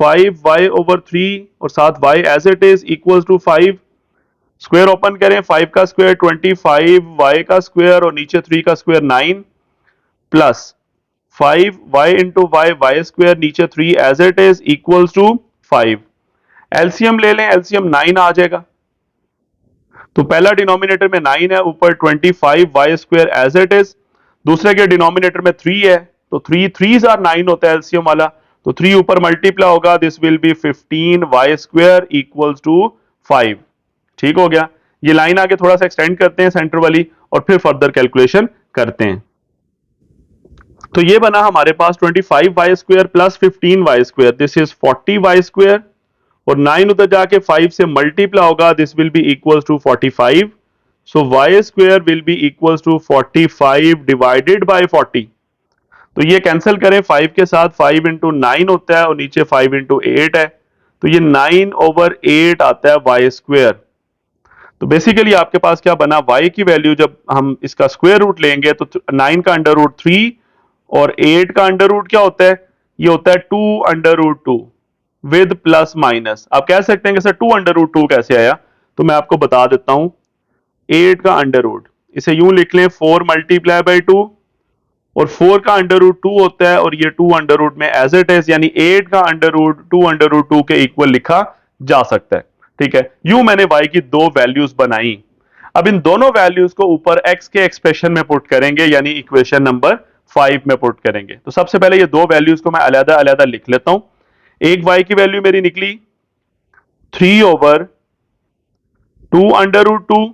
5y ओवर 3 और साथ y as it is equals to 5। Square open करें, 5 का स्क्वायर 25, y का स्क्वायर और नीचे 3 का स्क्वायर 9, plus 5y into y, y square नीचे 3 as it is equals to 5। LCM ले लें, एलसीएम 9 आ जाएगा। तो पहला डिनोमिनेटर में 9 है, ऊपर 25 y square as it is, दूसरे के डिनोमिनेटर में 3 है, तो 3 3 आर 9 होता है एलसीएम वाला। तो 3 ऊपर मल्टीप्लाई होगा, this will be 15 y square equals to 5। ठीक हो गया। ये लाइन आगे थोड़ा सा एक्सटेंड करते हैं सेंटर वाली और फिर फर्दर कैलकुलेशन करते हैं। तो ये बना हमारे पास 25 y square plus 15 y square, this is 40 y square और 9 उधर जाके 5 से मल्टीप्लाई होगा, this will be equals to 45। So y square will be equals to 45 divided by 40। तो ये कैंसिल करें 5 के साथ, 5 इंटू 9 होता है और नीचे 5 इंटू 8 है, तो ये 9 ओवर 8 आता है वाई स्क्वायर। तो बेसिकली आपके पास क्या बना, y की वैल्यू जब हम इसका स्क्वायर रूट लेंगे तो 9 का अंडर रूट 3 और 8 का अंडर रूट क्या होता है, ये होता है 2 under root 2 with plus minus. आप कह सकते हैं कि सर 2 अंडर रूट 2 कैसे आया, तो मैं आपको बता देता हूं। 8 का अंडर रूट, इसे यूं लिख लें 4 मल्टीप्लाई बाई 2 और 4 का अंडर रूट 2 होता है और ये 2 अंडर रूट में एज इट इज, यानी 8 का अंडर रूट 2 अंडर रूट 2 के इक्वल लिखा जा सकता है। ठीक है, यूं मैंने y की दो वैल्यूज बनाई। अब इन दोनों वैल्यूज को ऊपर x के एक्सप्रेशन में पुट करेंगे, यानी इक्वेशन नंबर 5 में पुट करेंगे। तो सबसे पहले ये दो वैल्यूज को मैं अलग अलग लिख लेता हूं। एक y की वैल्यू मेरी निकली 3 ओवर 2 अंडर रूट 2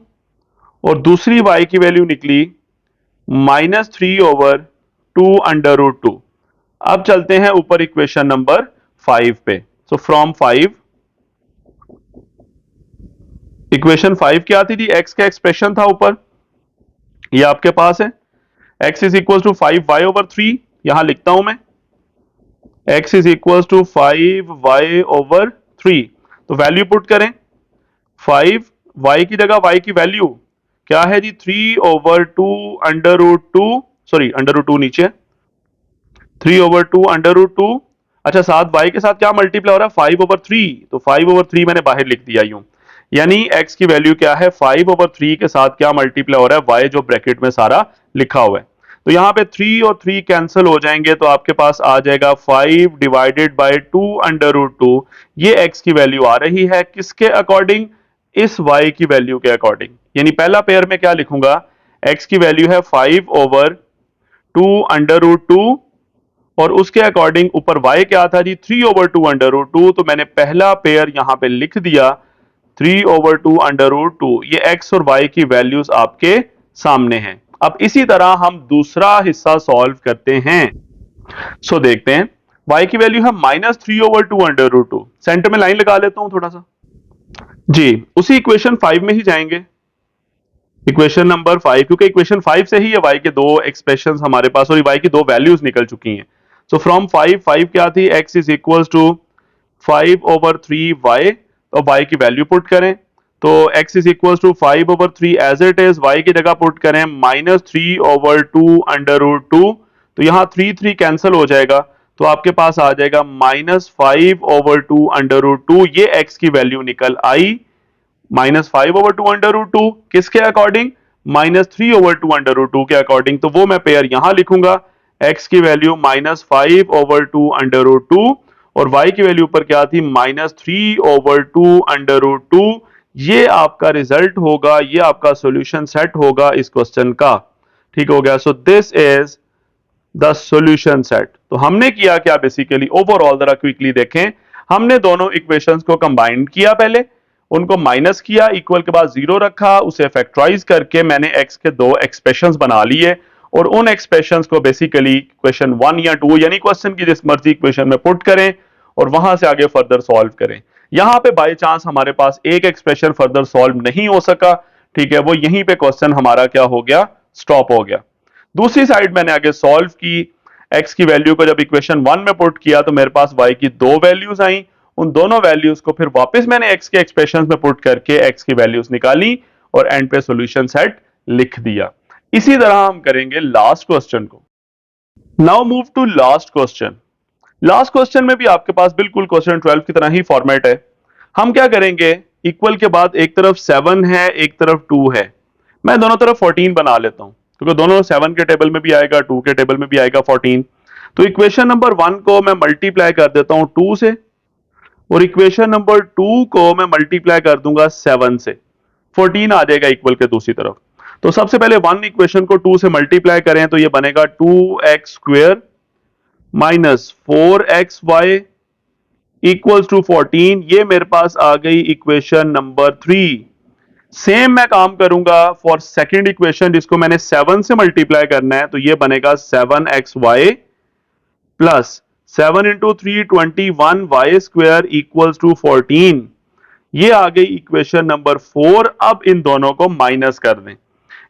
और दूसरी y की वैल्यू निकली -3 ओवर 2 अंडर रूट 2। अब चलते हैं ऊपर इक्वेशन नंबर 5 पे। सो फ्रॉम 5, इक्वेशन 5 क्या आती थी, x का एक्सप्रेशन था ऊपर, ये आपके पास है x is equal to 5y over 3, यहां लिखता हूं मैं x is equal to 5y/3। तो वैल्यू पुट करें, 5 y की जगह y की वैल्यू क्या है जी, 3/2 सॉरी √2 नीचे, 3/2 अच्छा, साथ y के साथ क्या मल्टीप्लाई हो रहा है, 5/3, तो 5/3 मैंने बाहर लिख दिया यूं, यानी x की वैल्यू क्या है, 5/3 के साथ क्या मल्टीप्लाई हो रहा है, y जो ब्रैकेट में सारा लिखा हुआ है। तो यहां पे 3 और 3 कैंसिल हो जाएंगे, तो आपके पास आ जाएगा 5/2 √2। ये x की वैल्यू आ रही है किसके अकॉर्डिंग, इस y की वैल्यू के अकॉर्डिंग। यानी पहला पेयर में क्या लिखूंगा, x की वैल्यू है 5/2 √2, और उसके अकॉर्डिंग ऊपर y क्या था जी, 3/2 √2। तो मैंने पहला पेयर यहां पे लिख दिया, 3/2 √2। ये x और y की वैल्यूज आपके सामने हैं। अब इसी तरह हम दूसरा हिस्सा सॉल्व करते हैं। देखते हैं, y की वैल्यू है -3/2 √2। सेंटर में लाइन लगा लेता हूं थोड़ा सा जी, उसी इक्वेशन 5 में ही जाएंगे, इक्वेशन नंबर 5, क्योंकि इक्वेशन 5 से ही ये y के दो एक्सप्रेशन हमारे पास और y की दो वैल्यूज निकल चुकी हैं। सो फ्रॉम 5 क्या थी, x is equal to 5/3y, तो y की वैल्यू पुट करें, तो x is equal to 5/3 as it is, y की जगह पुट करें -3/2 √2। तो यहाँ 3 कैंसिल हो जाएगा, तो आपके पास आ जाएगा -5/2 √2। ये x की वैल्यू निकल आई, -5/2 √2 किसके अकॉर्डिंग, -3/2 के अकॉर्डिंग। तो वो मैं पेयर यहां लिखूंगा, x की वैल्यू -5/2 और y की वैल्यू ऊपर क्या थी, -3/2। ये आपका रिजल्ट होगा, ये आपका सॉल्यूशन सेट होगा इस क्वेश्चन का। ठीक हो गया। सो this is the solution set. तो हमने किया क्या, बेसिकली ओवरऑल जरा क्विकली देखें, हमने दोनों इक्वेशंस को कंबाइन किया, पहले उनको माइनस किया, इक्वल के बाद जीरो रखा, उसे फैक्टराइज करके मैंने x के दो एक्सप्रेशंस बना लिए, और उन एक्सप्रेशंस को बेसिकली क्वेश्चन 1 या 2 यानी क्वेश्चन की जिस मर्जी इक्वेशन में पुट करें और वहां से आगे फर्दर सॉल्व करें। यहां पे बाय चांस हमारे पास एक एक्सप्रेशन फर्दर सॉल्व नहीं हो सका, ठीक है, वो यहीं पे क्वेश्चन हमारा क्या हो गया, स्टॉप हो गया। दूसरी साइड मैंने आगे सॉल्व की, x की वैल्यू को जब इक्वेशन 1 में पुट किया तो मेरे पास y की दो वैल्यूज आई, उन दोनों वैल्यूज को फिर वापस मैंने x के एक्सप्रेशन में पुट करके x की वैल्यूज निकाली और एंड पे सॉल्यूशन सेट लिख दिया। इसी तरह हम करेंगे लास्ट क्वेश्चन को। Now move to last question. Last question में भी आपके पास बिल्कुल क्वेश्चन 12 की तरह ही फॉर्मेट है। हम क्या करेंगे, इक्वल के बाद एक तरफ 7 है, एक तरफ 2 है, मैं दोनों तरफ 14 बना लेता हूं, क्योंकि दोनों 7 के टेबल में भी आएगा, 2 के टेबल में भी आएगा 14। तो इक्वेशन नंबर 1 को मैं मल्टीप्लाई कर देता हूं 2 से, और इक्वेशन नंबर 2 को मैं मल्टीप्लाई कर दूंगा 7 से, 14 आ जाएगा इक्वल के दूसरी तरफ। तो सबसे पहले 1 इक्वेशन को 2 से मल्टीप्लाई करें तो ये बनेगा 2x² -4xy इक्वल्स टू 14। ये मेरे पास आ गई इक्वेशन नंबर 3। सेम मैं काम करूंगा फॉर सेकंड इक्वेशन, जिसको मैंने 7 से मल्टीप्लाई करना है, तो ये बनेगा 7xy plus 7 × 3 21y² equals to 14। ये आ गई इक्वेशन नंबर 4। अब इन दोनों को माइनस कर दें,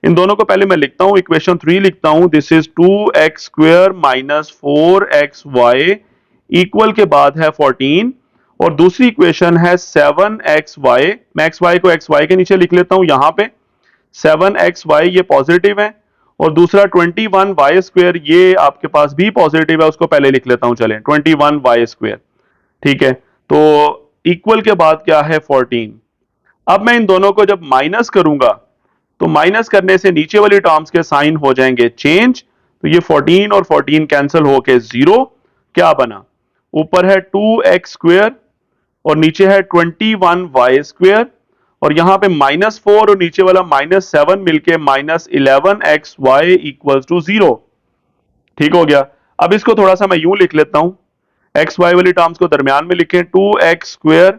इन दोनों को पहले मैं लिखता हूं, इक्वेशन 3 लिखता हूं, this is 2x² -4xy equal के बाद है 14, और दूसरी इक्वेशन है 7xy, मैं xy को xy के नीचे लिख लेता हूं यहां पे, 7xy ये पॉजिटिव है, और दूसरा 21y² ये आपके पास भी पॉजिटिव है, उसको पहले लिख लेता हूं, चलें 21y²। ठीक है, तो इक्वल के बाद क्या है 14। अब मैं इन दोनों को जब माइनस करूंगा तो माइनस करने से नीचे वाली टर्म्स के साइन हो जाएंगे चेंज, तो ये 14 और 14 कैंसिल होके 0, क्या बना, ऊपर है 2x² और नीचे है 21y², और यहां पे -4 और नीचे वाला -7 मिलके -11xy इक्वल्स टू 0। ठीक हो गया। अब इसको थोड़ा सा मैं यूं लिख लेता हूं, एक्स वाई वाली टर्म्स को दरमियान में लिखें, 2x²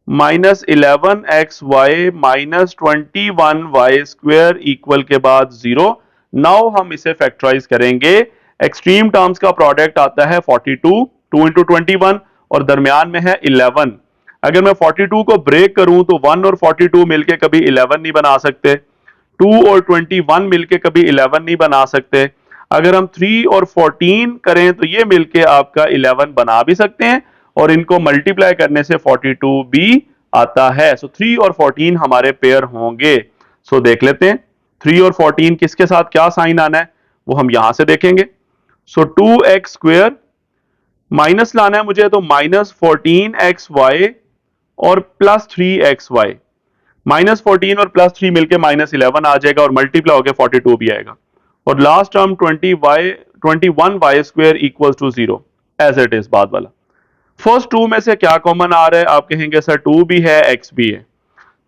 -11xy -21y² इक्वल के बाद 0। नाउ हम इसे फैक्टराइज करेंगे, एक्सट्रीम टर्म्स का प्रोडक्ट आता है 42, 2 × 21 और दरमियान में है 11। अगर मैं 42 को ब्रेक करूं तो 1 और 42 मिलके कभी 11 नहीं बना सकते, 2 और 21 मिलके कभी 11 नहीं बना सकते। अगर हम 3 और 14 करें तो ये मिलके आपका 11 बना भी सकते हैं और इनको मल्टीप्लाई करने से 42 भी आता है। सो 3 और 14 हमारे पेयर होंगे। सो देख लेते हैं 3 और 14 किसके साथ क्या साइन आना है वो हम यहां से देखेंगे। सो 2x स्क्वेयर माइनस लाना है मुझे तो -14xy और +3xy। -14 और +3 मिलके -11 आ जाएगा और मल्टीप्लाई होकर 42 भी आएगा। और last term 21y square equal to 0 as it is बाद वाला। फर्स्ट टू में से क्या कॉमन आ रहा है? आप कहेंगे सर 2 भी है x भी है,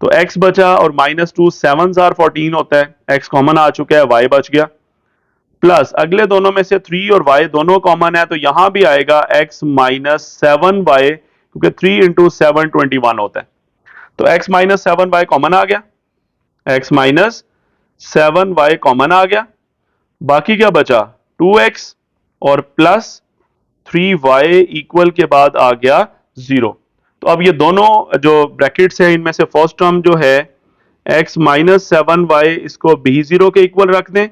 तो x बचा और -2 7 जार 14 होता है, x कॉमन आ चुका है, y बच गया। प्लस अगले दोनों में से 3 और y दोनों कॉमन है तो यहां भी आएगा x -7y, क्योंकि 3 इंटू 7 21 होता है, तो x -7y कॉमन आ गया, x -7y कॉमन आ गया। बाकी क्या बचा? 2x और प्लस 3y इक्वल के बाद आ गया 0। तो अब ये दोनों जो ब्रैकेट्स हैं इनमें से फर्स्ट टर्म जो है x -7y इसको b0 के इक्वल रख दें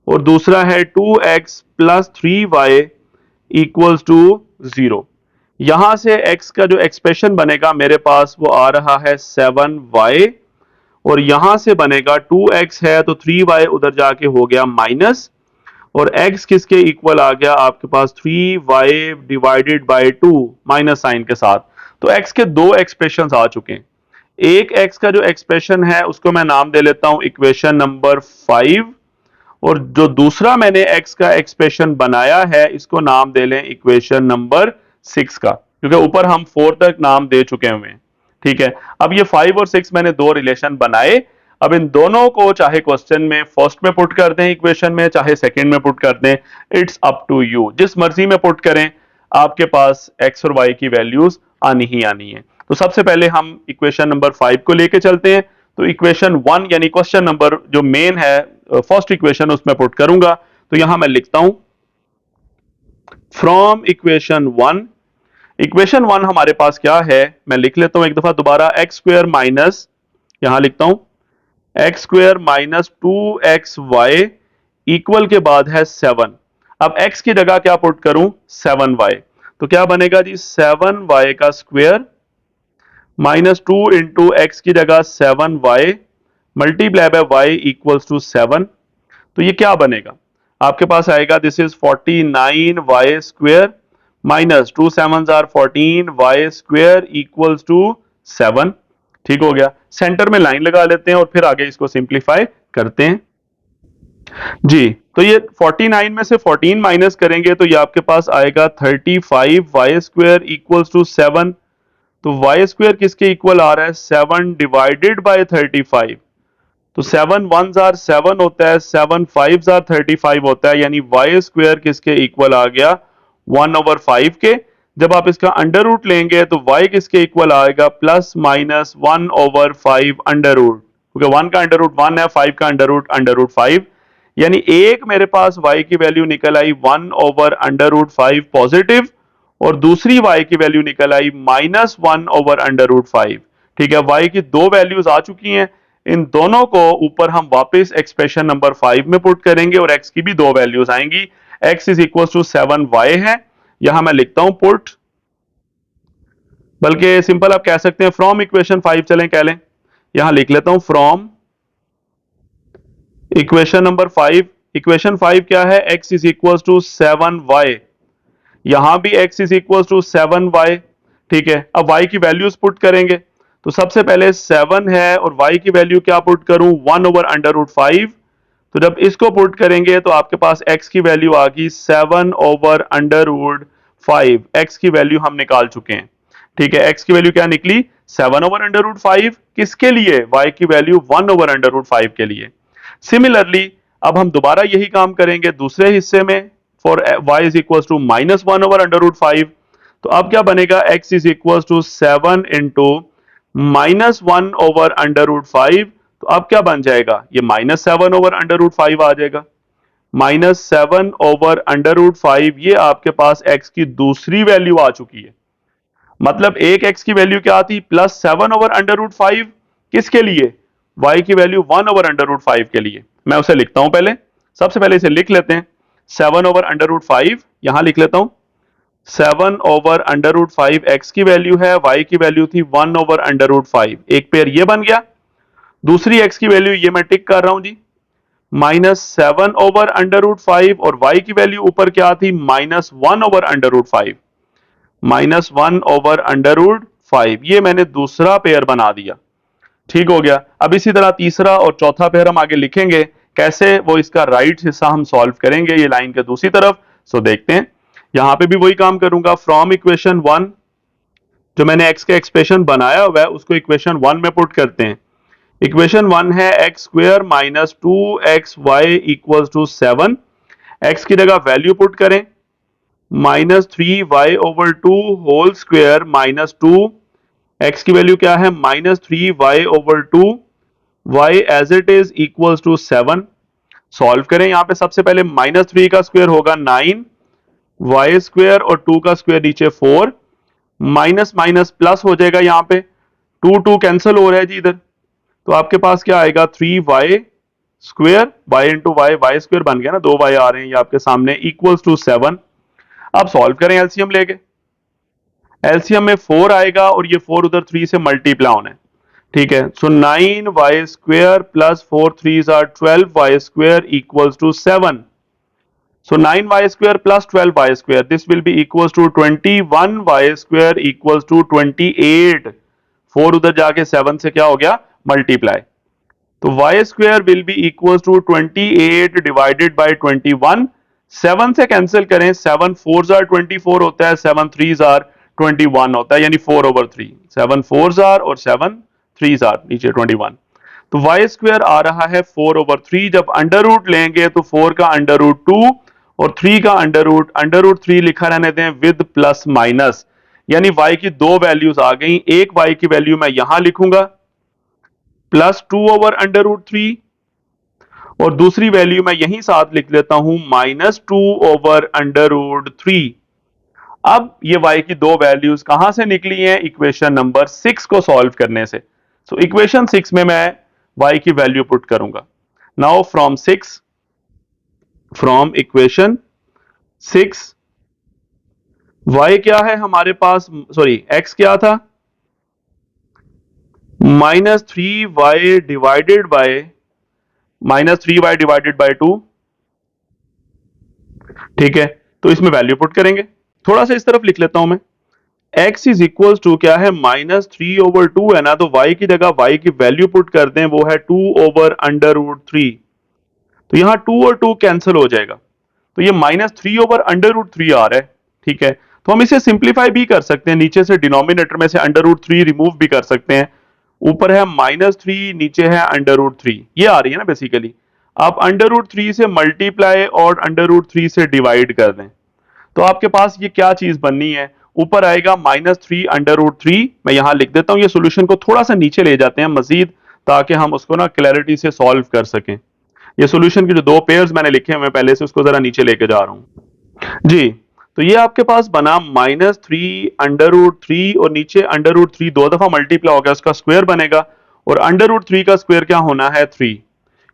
और दूसरा है 2x plus 3y equals to 0। यहां से x का जो एक्सप्रेशन बनेगा मेरे पास वो आ रहा है 7y और यहां से बनेगा 2x है तो 3y उधर जाके हो गया माइनस और x किसके इक्वल आ गया आपके पास 3y divided by 2 minus sign के साथ। तो x के दो एक्सप्रेशन आ चुके हैं। एक x का जो एक्सप्रेशन है उसको मैं नाम दे लेता हूं इक्वेशन नंबर 5 और जो दूसरा मैंने x का एक्सप्रेशन बनाया है इसको नाम दे लें इक्वेशन नंबर 6 का, क्योंकि ऊपर हम 4 तक नाम दे चुके हुए हैं। ठीक है, अब ये 5 और 6 मैंने दो रिलेशन बनाए। अब इन दोनों को चाहे क्वेश्चन में फर्स्ट में पुट कर दें इक्वेशन में, चाहे सेकंड में पुट कर दें, इट्स अप टू यू, जिस मर्जी में पुट करें आपके पास x और y की वैल्यूज आनी ही आनी है। तो सबसे पहले हम इक्वेशन नंबर 5 को लेके चलते हैं। तो इक्वेशन 1 यानी क्वेश्चन नंबर जो मेन है फर्स्ट इक्वेशन उसमें पुट करूंगा। तो यहां मैं लिखता हूं फ्रॉम इक्वेशन 1। इक्वेशन 1 हमारे पास क्या है मैं लिख लेता हूं एक दफा दोबारा, एक्स स्क्वेयर माइनस, यहां लिखता हूं x square minus 2xy equal के बाद है 7। अब x की जगह क्या पुट करूं? 7y। तो क्या बनेगा जी? 7y का स्क्वेयर -2 इंटू एक्स की जगह 7y multiply by y equals to 7। तो ये क्या बनेगा आपके पास आएगा? This is 49y square minus 2 7 are 14y square equals to 7। ठीक हो गया। सेंटर में लाइन लगा लेते हैं और फिर आगे इसको सिंप्लीफाई करते हैं जी। तो ये 49 में से 14 माइनस करेंगे तो ये आपके पास आएगा 35y स्क्वेयर इक्वल्स टू 7। तो y स्क्वेयर किसके इक्वल आ रहा है? 7 डिवाइडेड बाय 35। तो 7 1 जार 7 होता है, 7 5 जार 35 होता है, यानी y स्क्वेयर किसके इक्वल आ गया? 1/5 के। जब आप इसका अंडर रूट लेंगे तो y किसके इक्वल आएगा? +-1/5 अंडर रूट, क्योंकि 1 का अंडर रूट 1 है, 5 का अंडर रूट 5, यानी एक मेरे पास y की वैल्यू निकल आई 1/5 पॉजिटिव और दूसरी y की वैल्यू निकल आई -1/5। ठीक है, y की दो वैल्यूज आ चुकी हैं। इन दोनों को ऊपर हम वापस एक्सप्रेशन नंबर 5 में पुट करेंगे और x की भी दो वैल्यूज आएंगी। x is equal to 7y है, यहां मैं लिखता हूं पुट, बल्कि सिंपल आप कह सकते हैं फ्रॉम इक्वेशन 5 चलें कह लें। यहां लिख लेता हूं फ्रॉम इक्वेशन नंबर 5। इक्वेशन 5 क्या है? x is equal to 7y, यहां भी x is equal to 7y। ठीक है, अब y की वैल्यूज पुट करेंगे। तो सबसे पहले 7 है और y की वैल्यू क्या पुट करूं? 1/5। तो जब इसको पुट करेंगे तो आपके पास x की वैल्यू आ गई 7/5। x की वैल्यू हम निकाल चुके हैं। ठीक है, x की वैल्यू क्या निकली? 7/5। किसके लिए? y की वैल्यू 1/5 के लिए। सिमिलरली अब हम दोबारा यही काम करेंगे दूसरे हिस्से में, for y is equal to -1/5। तो अब क्या बनेगा? x is equal to 7 into -1/5। तो अब क्या बन जाएगा? ये -7/5 आ जाएगा। -7/5 ये आपके पास x की दूसरी वैल्यू आ चुकी है। मतलब एक x की वैल्यू क्या आती? +7/5। किसके लिए? y की वैल्यू 1/5 के लिए। मैं उसे लिखता हूं पहले, सबसे पहले इसे लिख लेते हैं। 7/√5, यहां लिख लेता हूं 7/√5 एक्स की वैल्यू है, वाई की वैल्यू थी 1/√5, एक पेयर ये बन गया। दूसरी एक्स की वैल्यू ये मैं टिक कर रहा हूं जी, -7/√5, और वाई की वैल्यू ऊपर क्या थी, -1/√5, -1/√5, ये मैंने दूसरा पेयर बना दिया। ठीक हो गया। अब इसी तरह तीसरा और चौथा पेयर हम आगे लिखेंगे, कैसे वो इसका राइट हिस्सा हम सॉल्व करेंगे ये लाइन के दूसरी तरफ। सो देखते हैं, यहां पे भी वही काम करूंगा। फ्रॉम इक्वेशन 1, जो मैंने एक्स का एक्सप्रेशन बनाया हुआ है उसको इक्वेशन 1 में पुट करते हैं। इक्वेशन 1 है x square minus 2xy equals to 7। X की जगह वैल्यू पुट करें, -3y/2 whole square minus 2, x की वैल्यू क्या है, -3y/2, y as it is equals to 7। Solve करें, यहां पे सबसे पहले -3 का स्क्वायर होगा 9, वाई स्क्वायर और 2 का स्क्वायर नीचे 4, माइनस माइनस प्लस हो जाएगा, यहां पे 2 कैंसिल हो रहा है जी इधर, तो आपके पास क्या आएगा 3y square, y into y, y square बन गया ना, 2y आ रहे हैं ये आपके सामने, इक्वल्स टू 7। अब सॉल्व करें एलसीएम लेके, एलसीएम में 4 आएगा और ये 4 उधर 3 से मल्टीप्लाई होना है। ठीक है, so 9y square plus 4 3s are 12y square equals to 7। So 9y square plus 12y square, this will be equals to 21y square equals to 28। 4 उधर जाके 7 से क्या हो गया, मल्टीप्लाई, तो y square will be equals to 28 divided by 21। 7 से cancel करें, 7 4s are 24 होता है, 7 3s are 21 होता है, यानी 4/3, 7 4s are और 7 3s are नीचे 21, तो y स्क्वायर आ रहा है 4/3। जब अंडर रूट लेंगे तो 4 का √2 और 3 का √3 लिखा रहने दें विद प्लस माइनस, यानी y की दो वैल्यूज आ गई। एक y की वैल्यू मैं यहां लिखूंगा +2/√3, और दूसरी वैल्यू मैं यहीं साथ लिख लेता हूं -2/√3। अब ये y की दो वैल्यूज कहां से निकली हैं, इक्वेशन नंबर 6 को सॉल्व करने से। सो इक्वेशन 6 में मैं y की वैल्यू पुट करूंगा। नाउ फ्रॉम इक्वेशन 6, y क्या है हमारे पास, सॉरी x क्या था, -3y डिवाइडेड बाय 2। ठीक है, तो इसमें वैल्यू पुट करेंगे। थोड़ा सा इस तरफ लिख लेता हूं मैं, x इज इक्वल टू क्या है, -3/2 है ना, तो y की जगह y की वैल्यू पुट कर दें, वो है 2/√3। तो यहां 2 और 2 कैंसिल हो जाएगा, तो ये -3/√3 आ रहा है। ठीक है, तो हम इसे सिंप्लीफाई भी कर सकते हैं, नीचे से डिनोमिनेटर में से √3 रिमूव भी कर सकते हैं। ऊपर है -3, नीचे है √3, ये आ रही है ना बेसिकली। आप √3 से मल्टीप्लाई और √3 से डिवाइड कर दें, तो आपके पास ये क्या चीज बननी है, ऊपर आएगा -3/√3। मैं यहां लिख देता हूं, ये सॉल्यूशन को थोड़ा सा नीचे ले जाते हैं मजीद, ताकि हम उसको ना क्लैरिटी से सॉल्व कर सकें। ये सॉल्यूशन के जो दो पेयर्स मैंने लिखे हैं, मैं पहले से उसको जरा नीचे लेके जा रहा हूं जी। तो ये आपके पास बना -3/√3, और नीचे √3 दो दफा मल्टीप्लाई हो गया, उसका स्क्वायर बनेगा, और √3 का स्क्वायर क्या होना है, 3,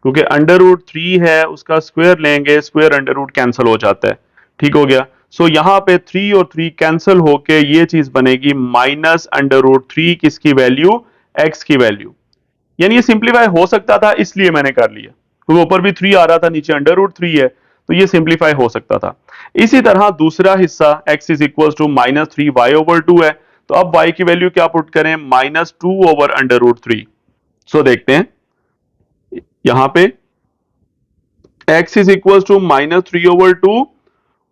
क्योंकि √3 है उसका स्क्वायर लेंगे, स्क्वायर अंडर कैंसिल हो जाता है। ठीक हो गया, सो यहां पे 3 और 3 कैंसिल होके ये चीज बनेगी -√3, किसकी वैल्यू, x की वैल्यू। यानी ये सिंप्लीफाई हो सकता था, इसलिए मैंने कर लिया, क्योंकि ऊपर भी 3 आ रहा था, नीचे √3 है, तो ये सिंप्लीफाई हो सकता था। इसी तरह दूसरा हिस्सा x is equal to -3y/2 है, तो अब y की वैल्यू क्या पुट करें, -2/√3। सो देखते हैं, यहां पे x इज इक्वल टू -3/2,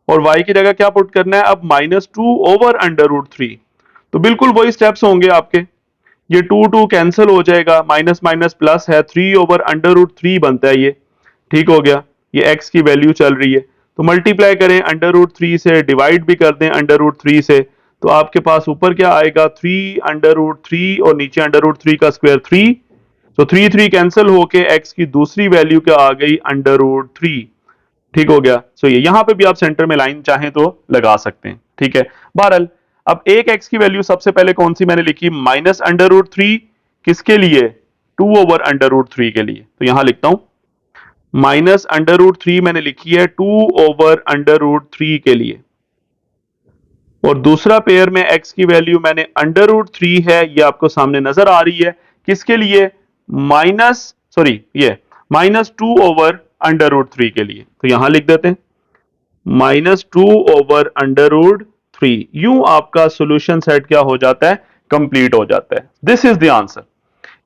और y की जगह क्या पुट करना है, अब -2/√3। तो बिल्कुल वही स्टेप्स होंगे आपके, ये 2 कैंसिल हो जाएगा, माइनस माइनस प्लस है, 3/√3 बनता है ये। ठीक हो गया, ये x की वैल्यू चल रही है, तो मल्टीप्लाई करें √3 से, डिवाइड भी कर दें √3 से, तो आपके पास ऊपर क्या आएगा, 3/√3, और नीचे √3 का स्क्वायर 3, तो 3 कैंसिल होके x की दूसरी वैल्यू क्या आ गई, √3। ठीक हो गया, सो ये यहां पे भी आप सेंटर में लाइन चाहें तो लगा सकते हैं। ठीक है, बहरहाल अब एक x की वैल्यू सबसे पहले कौन सी मैंने लिखी, -√3, किसके लिए, 2/√3 के लिए, तो यहां लिखता हूं माइनस अंडर रूट 3 मैंने लिखी है 2/√3 के लिए, और दूसरा पेयर में x की वैल्यू मैंने √3 है, ये आपको सामने नजर आ रही है, किसके लिए? माइनस सॉरी ये -2/√3 के लिए, तो यहां लिख देते हैं -2/√3। यूं आपका सॉल्यूशन सेट क्या हो जाता है? कंप्लीट हो जाता है। This is the answer.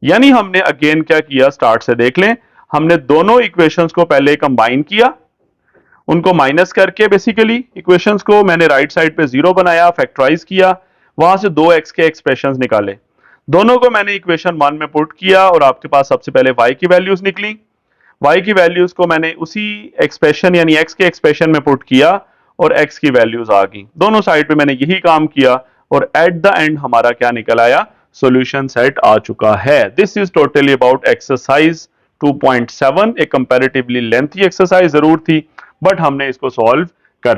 यानी हमने अगेन क्या किया, स्टार्ट से देख लें, हमने दोनों इक्वेशंस को पहले कंबाइन किया, उनको माइनस करके बेसिकली इक्वेशंस को मैंने राइट साइड पे जीरो बनाया, फैक्टराइज किया, वहां से 2x के एक्सप्रेशंस निकाले, दोनों को मैंने इक्वेशन 1 में पुट किया और आपके पास सबसे पहले y की वैल्यूज निकली, y की वैल्यूज को मैंने उसी एक्सप्रेशन यानी x के एक्सप्रेशन में पुट किया और x की वैल्यूज आ गई, दोनों साइड पे मैंने यही काम किया और एट द एंड हमारा क्या निकल आया? सॉल्यूशन सेट आ चुका है। This is totally about exercise 2.7। एक कंपैरेटिवली लेंथी एक्सरसाइज जरूर थी, बट हमने इसको सॉल्व